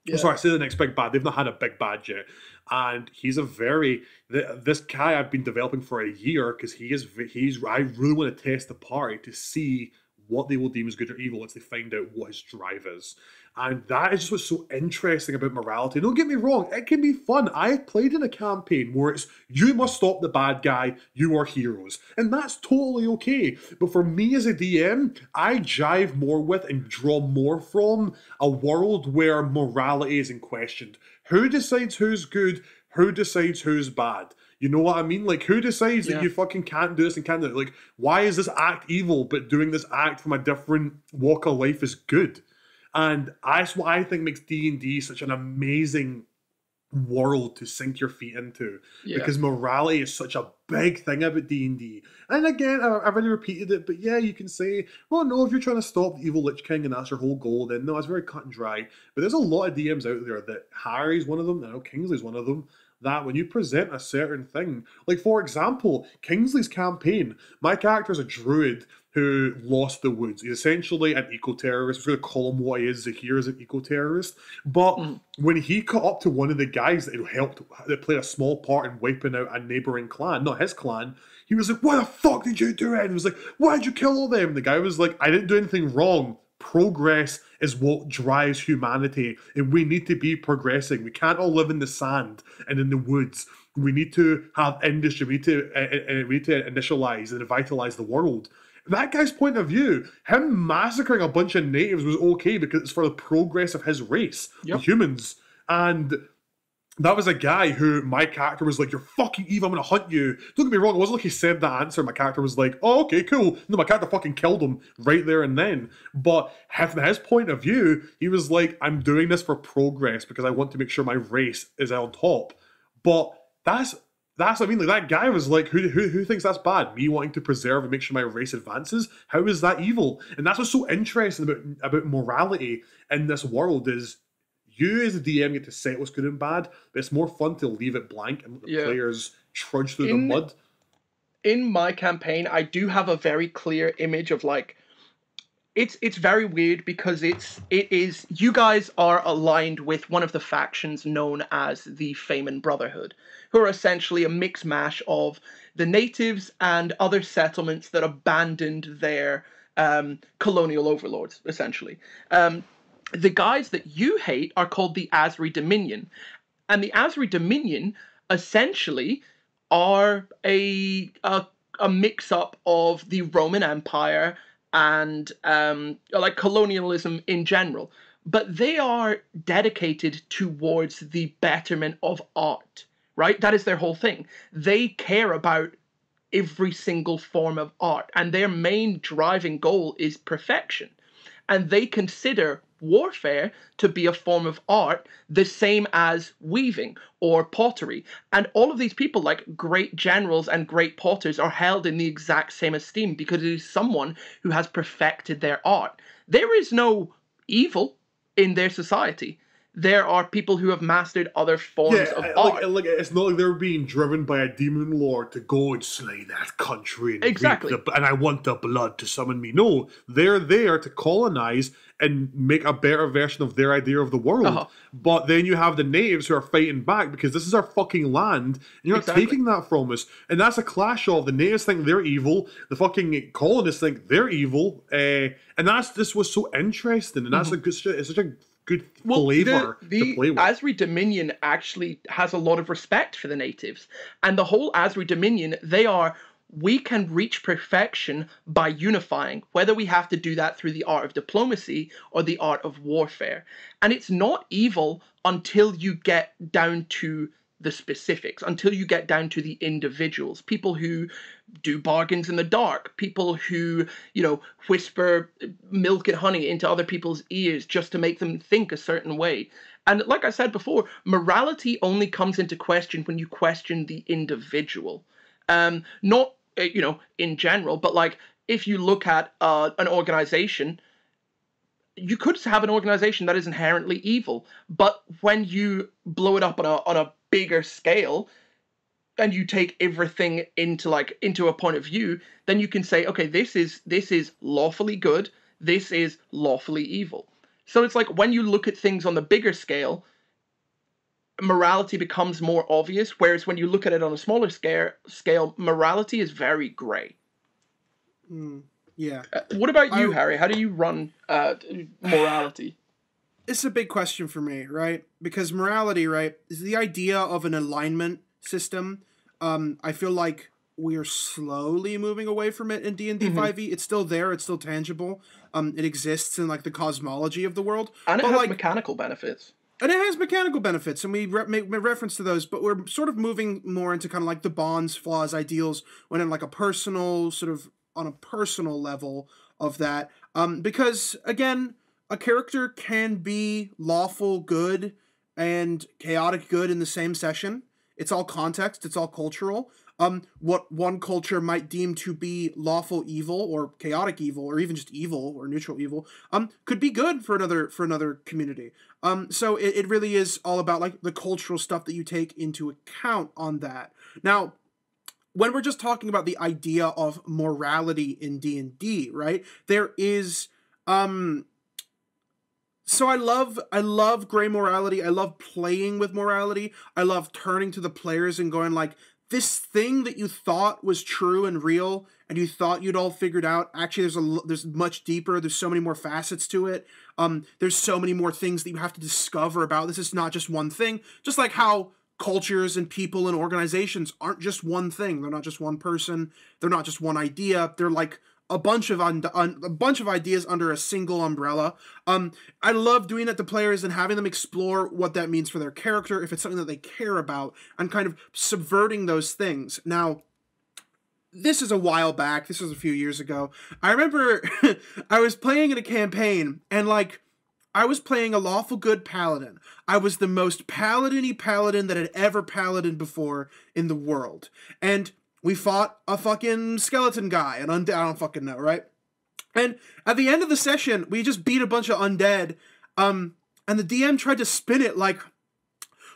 Yeah. Sorry, I say the next big bad. They've not had a big bad yet. And he's this guy I've been developing for a year because I really want to test the party to see what they will deem as good or evil once they find out what his drive is. And that is just what's so interesting about morality. Don't get me wrong, it can be fun. I played in a campaign where it's, you must stop the bad guy, you are heroes. And that's totally okay. But for me as a DM, I jive more with and draw more from a world where morality isn't questioned. Who decides who's good? Who decides who's bad? You know what I mean? Like, who decides that you fucking can't do this and can't do it? Like, why is this act evil, but doing this act from a different walk of life is good? And that's what I think makes D&D such an amazing world to sink your feet into. Yeah. Because morality is such a big thing about D&D. And again, I've already repeated it, but yeah, you can say, well, no, if you're trying to stop the evil Lich King and that's your whole goal, then no, it's very cut and dry. But there's a lot of DMs out there that Harry's one of them, I know Kingsley's one of them, that when you present a certain thing, like for example, Kingsley's campaign, my character is a druid who lost the woods. He's essentially an eco-terrorist. We're going to call him what he is here as an eco-terrorist. But when he caught up to one of the guys that played a small part in wiping out a neighboring clan, not his clan, he was like, "Why the fuck did you do it?" And he was like, "Why did you kill all them?" And the guy was like, "I didn't do anything wrong. Progress is what drives humanity, and we need to be progressing. We can't all live in the sand and in the woods. We need to have industry. We need to initialize and vitalize the world." That guy's point of view, him massacring a bunch of natives was okay because it's for the progress of his race, the humans. And that was a guy who my character was like, "You're fucking evil, I'm gonna hunt you." Don't get me wrong, it wasn't like he said that answer. My character was like, "Oh, okay, cool." No, my character fucking killed him right there and then. But from his point of view, he was like, "I'm doing this for progress because I want to make sure my race is on top." But that's what I mean. Like, that guy was like, who thinks that's bad? Me wanting to preserve and make sure my race advances? How is that evil? And that's what's so interesting about morality in this world is you as a DM get to set what's good and bad, but it's more fun to leave it blank and let the players trudge through the mud. In my campaign, I do have a very clear image of like, it's very weird because it is you guys are aligned with one of the factions known as the Feynman Brotherhood, who are essentially a mix mash of the natives and other settlements that abandoned their colonial overlords, essentially. The guys that you hate are called the Asri Dominion. And the Asri Dominion essentially are a mix-up of the Roman Empire and like colonialism in general. But they are dedicated towards the betterment of art, right? That is their whole thing. They care about every single form of art, and their main driving goal is perfection. And they consider warfare to be a form of art the same as weaving or pottery. And all of these people, like great generals and great potters, are held in the exact same esteem because it is someone who has perfected their art. There is no evil in their society. There are people who have mastered other forms of art. Like, it's not like they're being driven by a demon lord to go and slay that country. And exactly. And I want the blood to summon me. No, they're there to colonize and make a better version of their idea of the world. But then you have the natives who are fighting back because this is our fucking land, and you're not taking that from us. And that's a clash of the natives think they're evil, the fucking colonists think they're evil, and this was so interesting, and that's it's such a good flavor to play with. The Asri Dominion actually has a lot of respect for the natives. And the whole Asri Dominion, we can reach perfection by unifying, whether we have to do that through the art of diplomacy or the art of warfare. And it's not evil until you get down to the specifics, until you get down to the individuals, people who do bargains in the dark, people who, whisper milk and honey into other people's ears just to make them think a certain way. And like I said before, morality only comes into question when you question the individual. Not, in general, but like if you look at an organization, you could have an organization that is inherently evil, but when you blow it up on a bigger scale, you take everything into a point of view, then you can say, okay, this is lawfully good, this is lawfully evil. So it's like when you look at things on the bigger scale, morality becomes more obvious, whereas when you look at it on a smaller scale, morality is very gray. Yeah. What about you, Harry? How do you run morality? It's a big question for me, right? Because morality, right, is the idea of an alignment system. I feel like we are slowly moving away from it in D&D 5e. It's still there. It's still tangible. It exists in like the cosmology of the world. And it has mechanical benefits. And it has mechanical benefits, and we make reference to those, but we're sort of moving more into kind of like the bonds, flaws, ideals, when in like a personal, sort of on a personal level of that. Because, again, a character can be lawful good and chaotic good in the same session. It's all context, it's all cultural. What one culture might deem to be lawful evil or chaotic evil or even just evil or neutral evil could be good for another community. So it really is all about like the cultural stuff that you take into account on that. Now, when we're just talking about the idea of morality in D&D, right? There is so I love gray morality. I love playing with morality. I love turning to the players and going like, this thing that you thought was true and real and you thought you'd all figured out, actually there's much deeper, there's so many more facets to it. There's so many more things that you have to discover about this. It's not just one thing. Just like how cultures and people and organizations aren't just one thing. They're not just one person. They're not just one idea. They're like a bunch of ideas under a single umbrella. I love doing that to players and having them explore what that means for their character, if it's something that they care about, and kind of subverting those things. Now, this is a while back. This was a few years ago. I remember I was playing in a campaign, and like, I was playing a lawful good paladin. I was the most paladin-y paladin that had ever paladin before in the world. And we fought a fucking skeleton guy, I don't fucking know, right? And at the end of the session, we just beat a bunch of undead, and the DM tried to spin it like,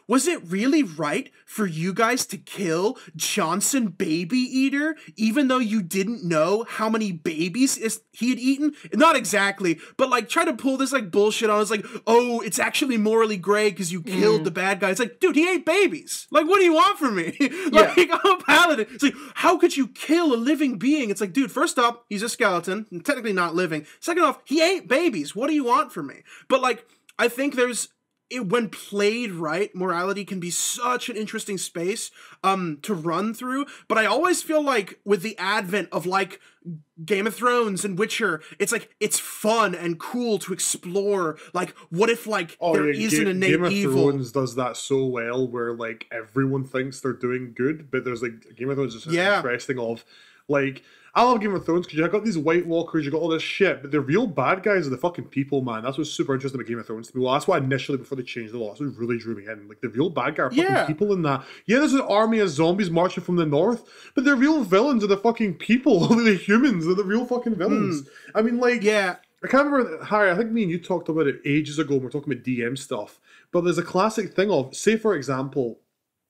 was it really right for you guys to kill Johnson Baby Eater, even though you didn't know how many babies he had eaten? Not exactly, but like try to pull this like bullshit on. It's like, oh, it's actually morally gray because you killed the bad guy. It's like, dude, he ate babies. Like, what do you want from me? Like, I'm a paladin. It's like, how could you kill a living being? It's like, dude, first off, he's a skeleton, technically not living. Second off, he ate babies. What do you want from me? But like, I think when played right, morality can be such an interesting space to run through. But I always feel like with the advent of like Game of Thrones and Witcher, it's like it's fun and cool to explore. Like, what if like there is an innate evil? Game of Thrones does that so well, where like everyone thinks they're doing good, but there's like Game of Thrones is interesting of like. I love Game of Thrones because you got these White Walkers, you got all this shit, but the real bad guys are the fucking people, man. That's what's super interesting about Game of Thrones to me. Well, that's why initially, before they changed the law, that's what really drew me in. Like, the real bad guys are fucking people in that. Yeah, there's an army of zombies marching from the north, but the real villains are the fucking people. The humans are the real fucking villains. I mean, like, I can't remember, Harry, I think me and you talked about it ages ago when we were talking about DM stuff, but there's a classic thing of, say, for example,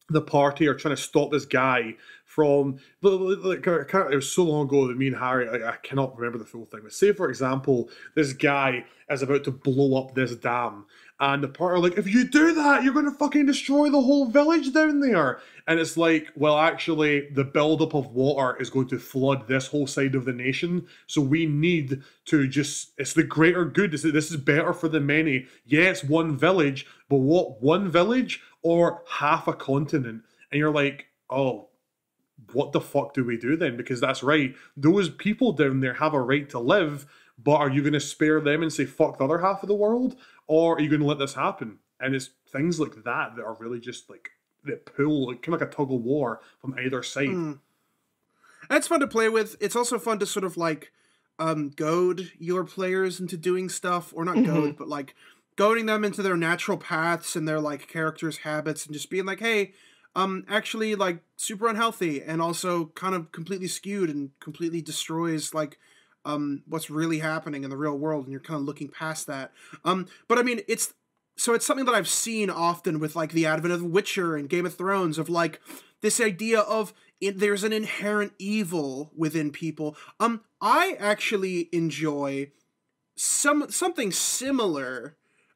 the party are trying to stop this guy from, like, it was so long ago that me and Harry, I cannot remember the full thing, but say, for example, this guy is about to blow up this dam, and the party are like, if you do that, you're going to fucking destroy the whole village down there. And it's like, well, actually, the buildup of water is going to flood this whole side of the nation, so we need to just, it's the greater good, this is better for the many. Yeah, it's one village, but what, one village or half a continent? And you're like, oh, what the fuck do we do then? Because that's right, those people down there have a right to live, but are you going to spare them and say fuck the other half of the world? Or are you going to let this happen? And it's things like that that are really just like, that pull, like, kind of like a tug of war from either side. That's fun to play with. It's also fun to sort of like goad your players into doing stuff, or not goad, but like goading them into their natural paths and their like characters' habits, and just being like, hey, actually like super unhealthy and also kind of completely skewed and completely destroys like what's really happening in the real world, and you're kind of looking past that. But I mean, it's something that I've seen often with like the advent of Witcher and Game of Thrones, of like this idea of there's an inherent evil within people. I actually enjoy something similar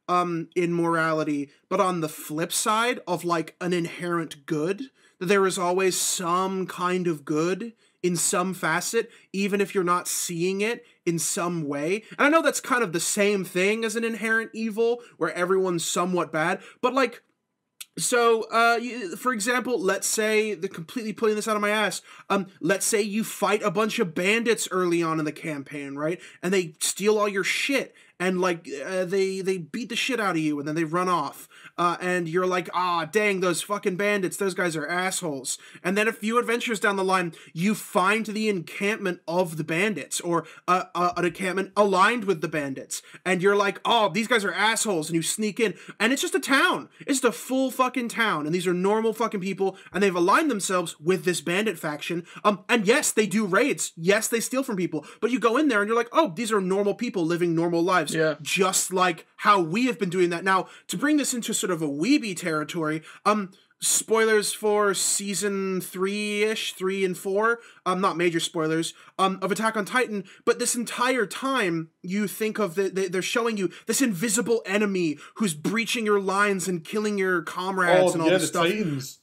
in morality, but on the flip side of like an inherent good, that there is always some kind of good in some facet, even if you're not seeing it in some way. And I know that's kind of the same thing as an inherent evil, where everyone's somewhat bad, but like, so, for example, let's say, completely pulling this out of my ass, let's say you fight a bunch of bandits early on in the campaign, right? And they steal all your shit, and, like, they beat the shit out of you, and then they run off. And you're like, dang, those fucking bandits, those guys are assholes. And then a few adventures down the line, you find the encampment of the bandits, or an encampment aligned with the bandits. And you're like, oh, these guys are assholes, and you sneak in. And it's just a town. It's just a full fucking town, and these are normal fucking people, and they've aligned themselves with this bandit faction. And yes, they do raids. Yes, they steal from people. But you go in there, and you're like, oh, these are normal people living normal lives. Yeah. Just like how we have been doing that. Now, to bring this into sort of a weeby territory, spoilers for season 3-ish, 3 and 4, not major spoilers, of Attack on Titan, but this entire time, you think of they're showing you this invisible enemy who's breaching your lines and killing your comrades and all this stuff. Titans.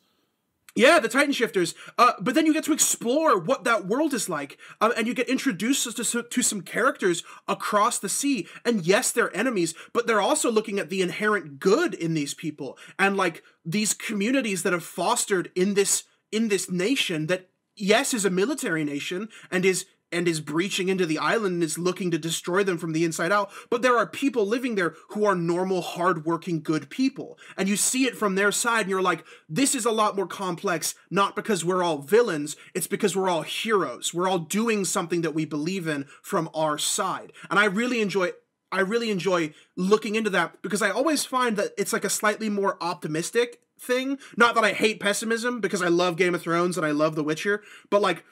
Yeah, the Titan Shifters. But then you get to explore what that world is like. And you get introduced to some characters across the sea. And yes, they're enemies, but they're also looking at the inherent good in these people. And like these communities that have fostered in this nation that, yes, is a military nation and is breaching into the island and is looking to destroy them from the inside out. But there are people living there who are normal, hardworking, good people. And you see it from their side, and you're like, this is a lot more complex, not because we're all villains, it's because we're all heroes. We're all doing something that we believe in from our side. And I really enjoy looking into that, because I always find that it's like a slightly more optimistic thing. Not that I hate pessimism, because I love Game of Thrones and I love The Witcher, but like,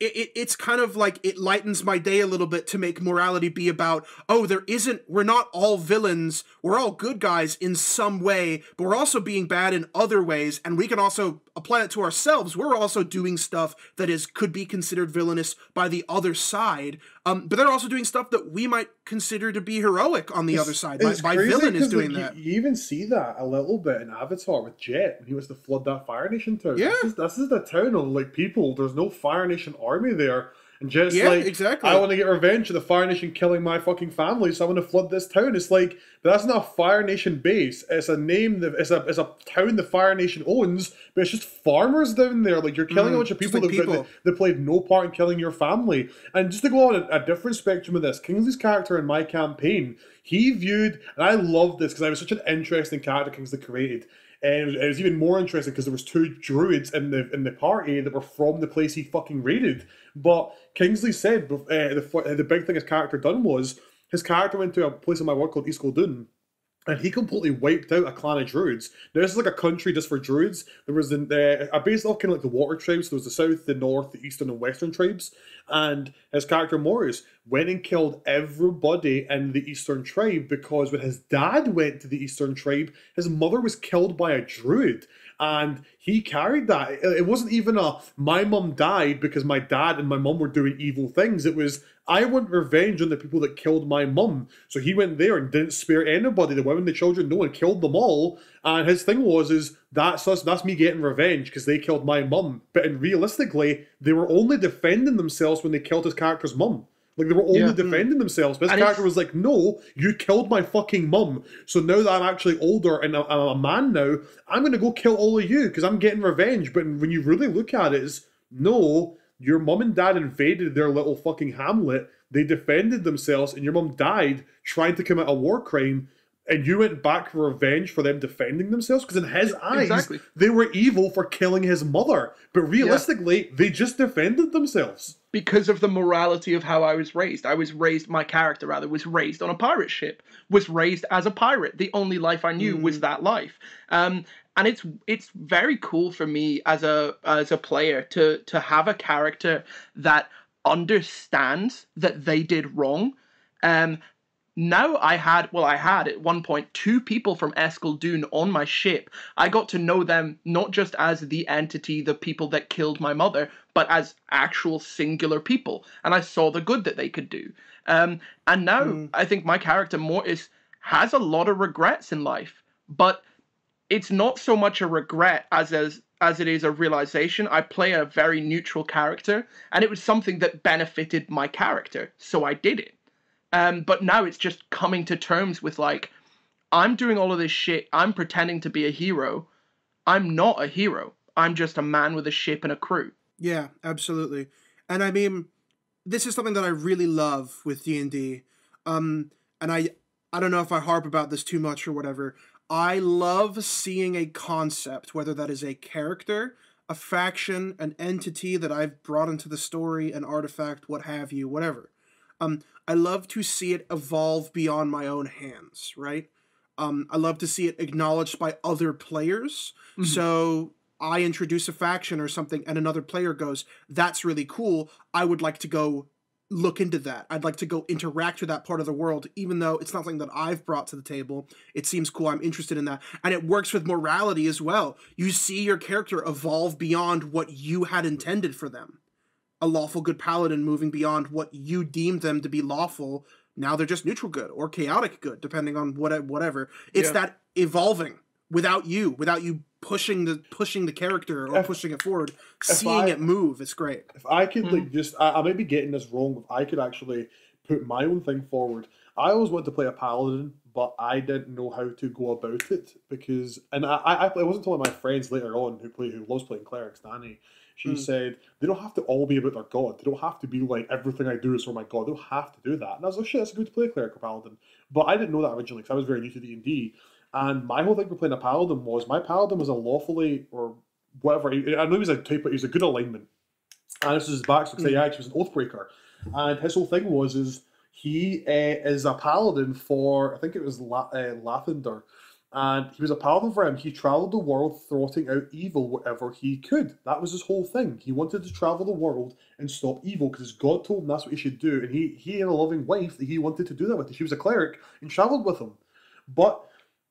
it's kind of like it lightens my day a little bit to make morality be about, oh, we're not all villains, we're all good guys in some way, but we're also being bad in other ways, and we can also apply it to ourselves. We're also doing stuff that could be considered villainous by the other side, but they're also doing stuff that we might consider to be heroic on the other side. My villain is doing that. You even see that a little bit in Avatar with Jet when he was to flood that Fire Nation town. Yeah. This is the town of like people. There's no Fire Nation army there. And Jet's exactly. I want to get revenge for the Fire Nation killing my fucking family, so I'm going to flood this town. It's like, but that's not a Fire Nation base. It's a name, it's a town the Fire Nation owns, but it's just farmers down there. Like, you're killing a bunch of people, that played no part in killing your family. And just to go on a different spectrum of this, Kingsley's character in my campaign, he viewed, and I love this because I was such an interesting character Kingsley created. And it was even more interesting because there was 2 druids in the party that were from the place he fucking raided. But Kingsley said the big thing his character done was, his character went to a place in my world called East Goldun, and he completely wiped out a clan of druids. Now, this is like a country just for druids. There was a base of kind of like the water tribes. There was the south, the north, the eastern, and western tribes. And his character, Morris, went and killed everybody in the eastern tribe, because when his dad went to the eastern tribe, his mother was killed by a druid. And he carried that. It wasn't even my mum died because my dad and my mum were doing evil things. It was, I want revenge on the people that killed my mum. So he went there and didn't spare anybody, the women, the children, no one, killed them all. And his thing was, that's me getting revenge because they killed my mum. But realistically, they were only defending themselves when they killed his character's mum. Like, they were only defending themselves. But his character was like, no, you killed my fucking mum. So now that I'm actually older and I'm a man now, I'm going to go kill all of you because I'm getting revenge. But when you really look at it, is no, your mum and dad invaded their little fucking hamlet. They defended themselves and your mum died trying to commit a war crime. And you went back for revenge for them defending themselves? Because in his eyes, they were evil for killing his mother. But realistically, they just defended themselves. Because of the morality of how I was raised. My character was raised on a pirate ship. Was raised as a pirate. The only life I knew was that life. And it's very cool for me as a player to have a character that understands that they did wrong. now I had at one point 2 people from Escaldoon on my ship. I got to know them not just as the entity, the people that killed my mother, but as actual singular people. And I saw the good that they could do. And now I think my character Mortis has a lot of regrets in life, but it's not so much a regret as it is a realization. I play a very neutral character, and it was something that benefited my character, so I did it. But now it's just coming to terms with, like, I'm doing all of this shit. I'm pretending to be a hero. I'm not a hero. I'm just a man with a ship and a crew. Yeah, absolutely. And I mean, this is something that I really love with D&D. And I don't know if I harp about this too much or whatever. I love seeing a concept, whether that is a character, a faction, an entity that I've brought into the story, an artifact, what have you, whatever. I love to see it evolve beyond my own hands, right? I love to see it acknowledged by other players. Mm-hmm. So I introduce a faction or something and another player goes, that's really cool. I would like to go look into that. I'd like to go interact with that part of the world, even though it's not something that I've brought to the table. It seems cool. I'm interested in that. And it works with morality as well. You see your character evolve beyond what you had intended for them. A lawful good paladin moving beyond what you deemed them to be lawful. Now they're just neutral good or chaotic good, depending on whatever. It's that evolving without you pushing the character or pushing it forward, seeing it move. It's great. If I could I might be getting this wrong, if I could actually put my own thing forward. I always wanted to play a paladin, but I didn't know how to go about it because, and I wasn't until my friends later on who loves playing clerics, Danny. She said, they don't have to all be about their god. They don't have to be like, everything I do is for my god. They don't have to do that. And I was like, shit, it's good to play a cleric or paladin. But I didn't know that originally because I was very new to D&D. And my whole thing for playing a paladin was, my paladin was a lawfully, or whatever, I know he was a type, but he was a good alignment. And this is his backstory, because he actually was an oathbreaker. And his whole thing was, he is a paladin for, I think it was Lathander. And he was a paladin for him. He travelled the world throtting out evil wherever he could. That was his whole thing. He wanted to travel the world and stop evil because his god told him that's what he should do. And he had a loving wife that he wanted to do that with. She was a cleric and travelled with him. But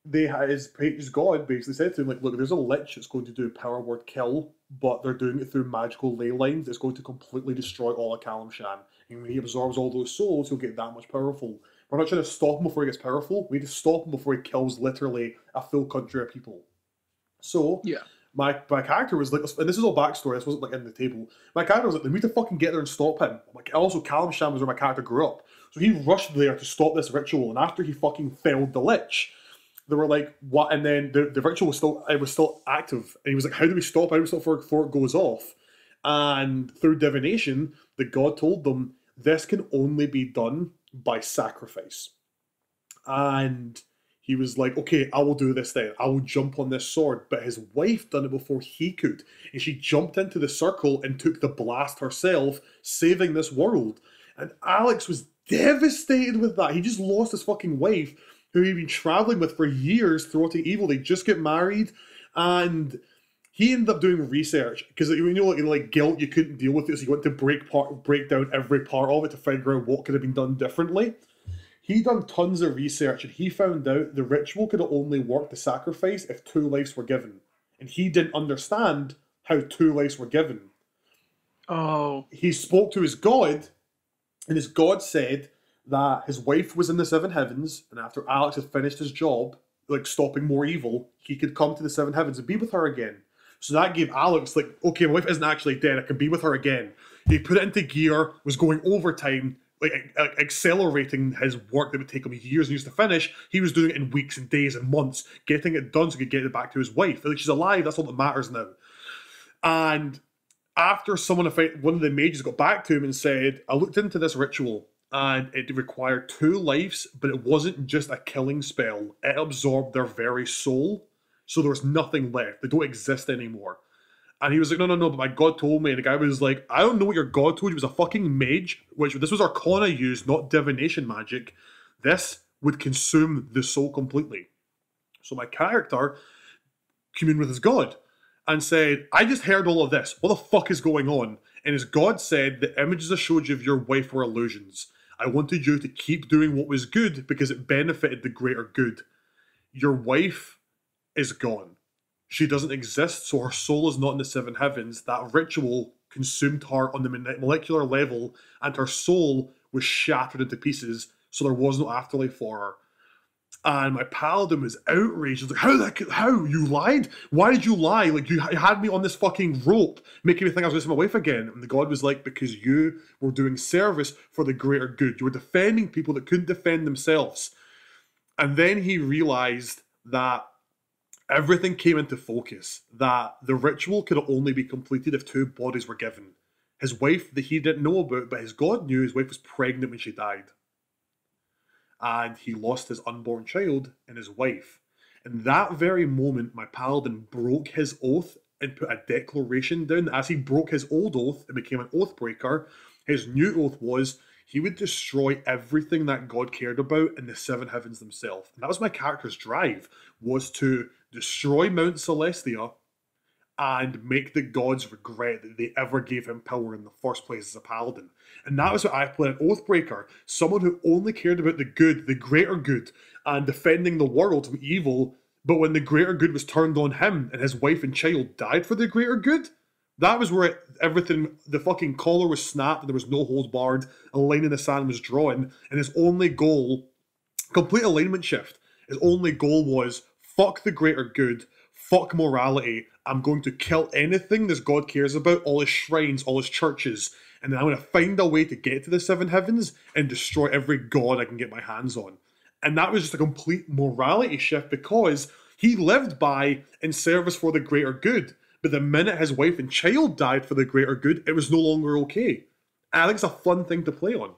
his god basically said to him, like, look, there's a lich that's going to do power word kill, but they're doing it through magical ley lines that's going to completely destroy all of Kalimshan. And when he absorbs all those souls, he'll get that much powerful. We're not trying to stop him before he gets powerful. We need to stop him before he kills literally a full country of people. So, my character was like, and this is all backstory, this wasn't like in the table. My character was like, we need to fucking get there and stop him. Like, also, Kalimshan was where my character grew up. So he rushed there to stop this ritual, and after he fucking felled the lich, they were like, what? And then the ritual was still active. And he was like, how do we stop it before it goes off? And through divination, the god told them, this can only be done by sacrifice. And he was like, okay, I will do this then. I will jump on this sword. But his wife done it before he could. And she jumped into the circle and took the blast herself, saving this world. And Alex was devastated with that. He just lost his fucking wife, who he'd been traveling with for years, thwarting evil. They just get married. And he ended up doing research because, you know, like guilt, you couldn't deal with it, so he went to break down every part of it to figure out what could have been done differently. He done tons of research, and he found out the ritual could only work the sacrifice if 2 lives were given, and he didn't understand how 2 lives were given. Oh. He spoke to his god, and his god said that his wife was in the 7 heavens, and after Alex had finished his job, like stopping more evil, he could come to the 7 heavens and be with her again. So that gave Alex, like, okay, my wife isn't actually dead, I can be with her again. He put it into gear, was going overtime, like accelerating his work that would take him years and years to finish. He was doing it in weeks and days and months, getting it done so he could get it back to his wife. Like, she's alive, that's all that matters now. And after one of the mages got back to him and said, I looked into this ritual, and it required 2 lives, but it wasn't just a killing spell. It absorbed their very soul. So there was nothing left. They don't exist anymore. And he was like, no, but my god told me. And the guy was like, I don't know what your god told you. It was a fucking mage, which this was Arcana used, not divination magic. This would consume the soul completely. So my character communed with his god and said, I just heard all of this. What the fuck is going on? And his god said, the images I showed you of your wife were illusions. I wanted you to keep doing what was good because it benefited the greater good. Your wife is gone. She doesn't exist, so her soul is not in the seven heavens. That ritual consumed her on the molecular level, and her soul was shattered into pieces, so there was no afterlife for her. And my paladin was outraged. He was like, how? You lied? Why did you lie? Like, you had me on this fucking rope, making me think I was going to see my wife again. And the god was like, because you were doing service for the greater good. You were defending people that couldn't defend themselves. And then he realized that everything came into focus, that the ritual could only be completed if two bodies were given. His wife that he didn't know about, but his god knew his wife was pregnant when she died. And he lost his unborn child and his wife. In that very moment, my paladin broke his oath and put a declaration down. As he broke his old oath and became an oath breaker, his new oath was he would destroy everything that God cared about in the seven heavens themselves. And that was my character's drive, was to destroy Mount Celestia and make the gods regret that they ever gave him power in the first place as a paladin. And that was what I played, an Oathbreaker, someone who only cared about the good, the greater good, and defending the world from evil. But when the greater good was turned on him and his wife and child died for the greater good, that was where everything, the fucking collar was snapped, and there was no holds barred, a line in the sand was drawn, and his only goal, complete alignment shift, his only goal was, fuck the greater good, fuck morality, I'm going to kill anything this god cares about, all his shrines, all his churches, and then I'm going to find a way to get to the seven heavens and destroy every god I can get my hands on. And that was just a complete morality shift because he lived by in service for the greater good. But the minute his wife and child died for the greater good, it was no longer okay. And I think it's a fun thing to play on.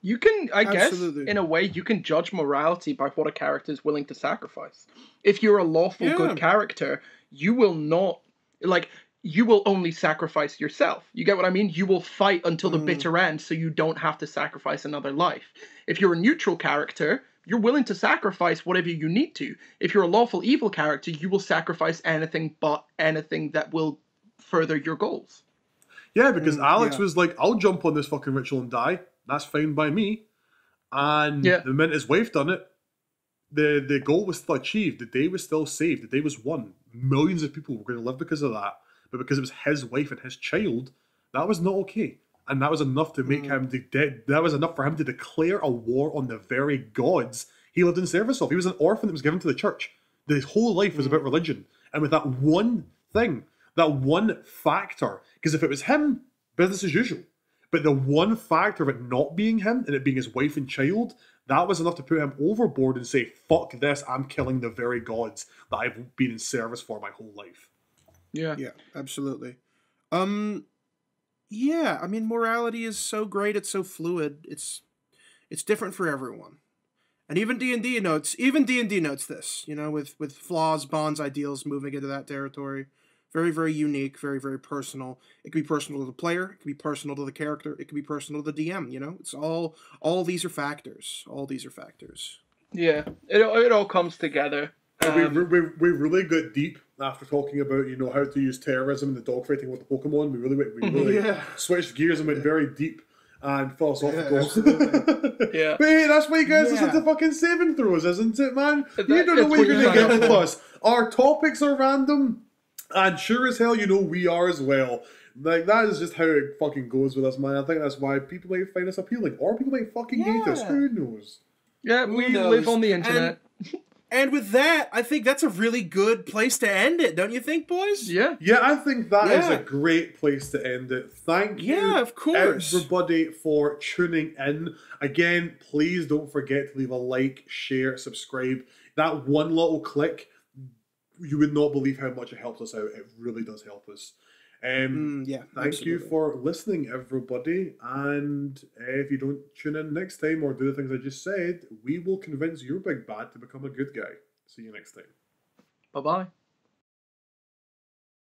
You can, I guess, in a way, you can judge morality by what a character is willing to sacrifice. If you're a lawful good character, you will not, like, you will only sacrifice yourself. You get what I mean? You will fight until the bitter end so you don't have to sacrifice another life. If you're a neutral character, you're willing to sacrifice whatever you need to. If you're a lawful evil character, you will sacrifice anything but anything that will further your goals. Yeah, because Alex was like, I'll jump on this fucking ritual and die. That's fine by me. And the minute his wife done it, the goal was still achieved. The day was still saved. The day was won. Millions of people were going to live because of that. But because it was his wife and his child, that was not okay. And that was enough to make him dead. That was enough for him to declare a war on the very gods he lived in service of. He was an orphan that was given to the church. His whole life was about religion. And with that one thing, that one factor, because if it was him, business as usual. But the one factor of it not being him and it being his wife and child, that was enough to put him overboard and say, fuck this, I'm killing the very gods that I've been in service for my whole life. Yeah. Yeah, absolutely. Yeah, I mean, morality is so great, it's so fluid, it's different for everyone. And even D&D notes this, you know, with flaws, bonds, ideals moving into that territory. Very, very unique, very, very personal. It can be personal to the player, it can be personal to the character, it can be personal to the DM, you know? It's all these are factors. All these are factors. Yeah, it all comes together. We really got deep after talking about, you know, how to use terrorism and the dogfighting with the Pokemon. We really switched gears and went very deep and philosophical. Yeah. But hey, that's why you guys listen to fucking saving throws, isn't it, man? You don't know what you're going to get with us. Our topics are random. And sure as hell, you know, we are as well. Like, that is just how it fucking goes with us, man. I think that's why people might find us appealing. Or people might fucking hate us. Who knows? Yeah, we live on the internet. And with that, I think that's a really good place to end it, don't you think, boys? Yeah. Yeah, I think that is a great place to end it. Thank you, of course, everybody, for tuning in. Again, please don't forget to leave a like, share, subscribe. That one little click, you would not believe how much it helps us out. It really does help us. Thank you for listening, everybody. And if you don't tune in next time or do the things I just said, we will convince your big bad to become a good guy. See you next time. Bye-bye.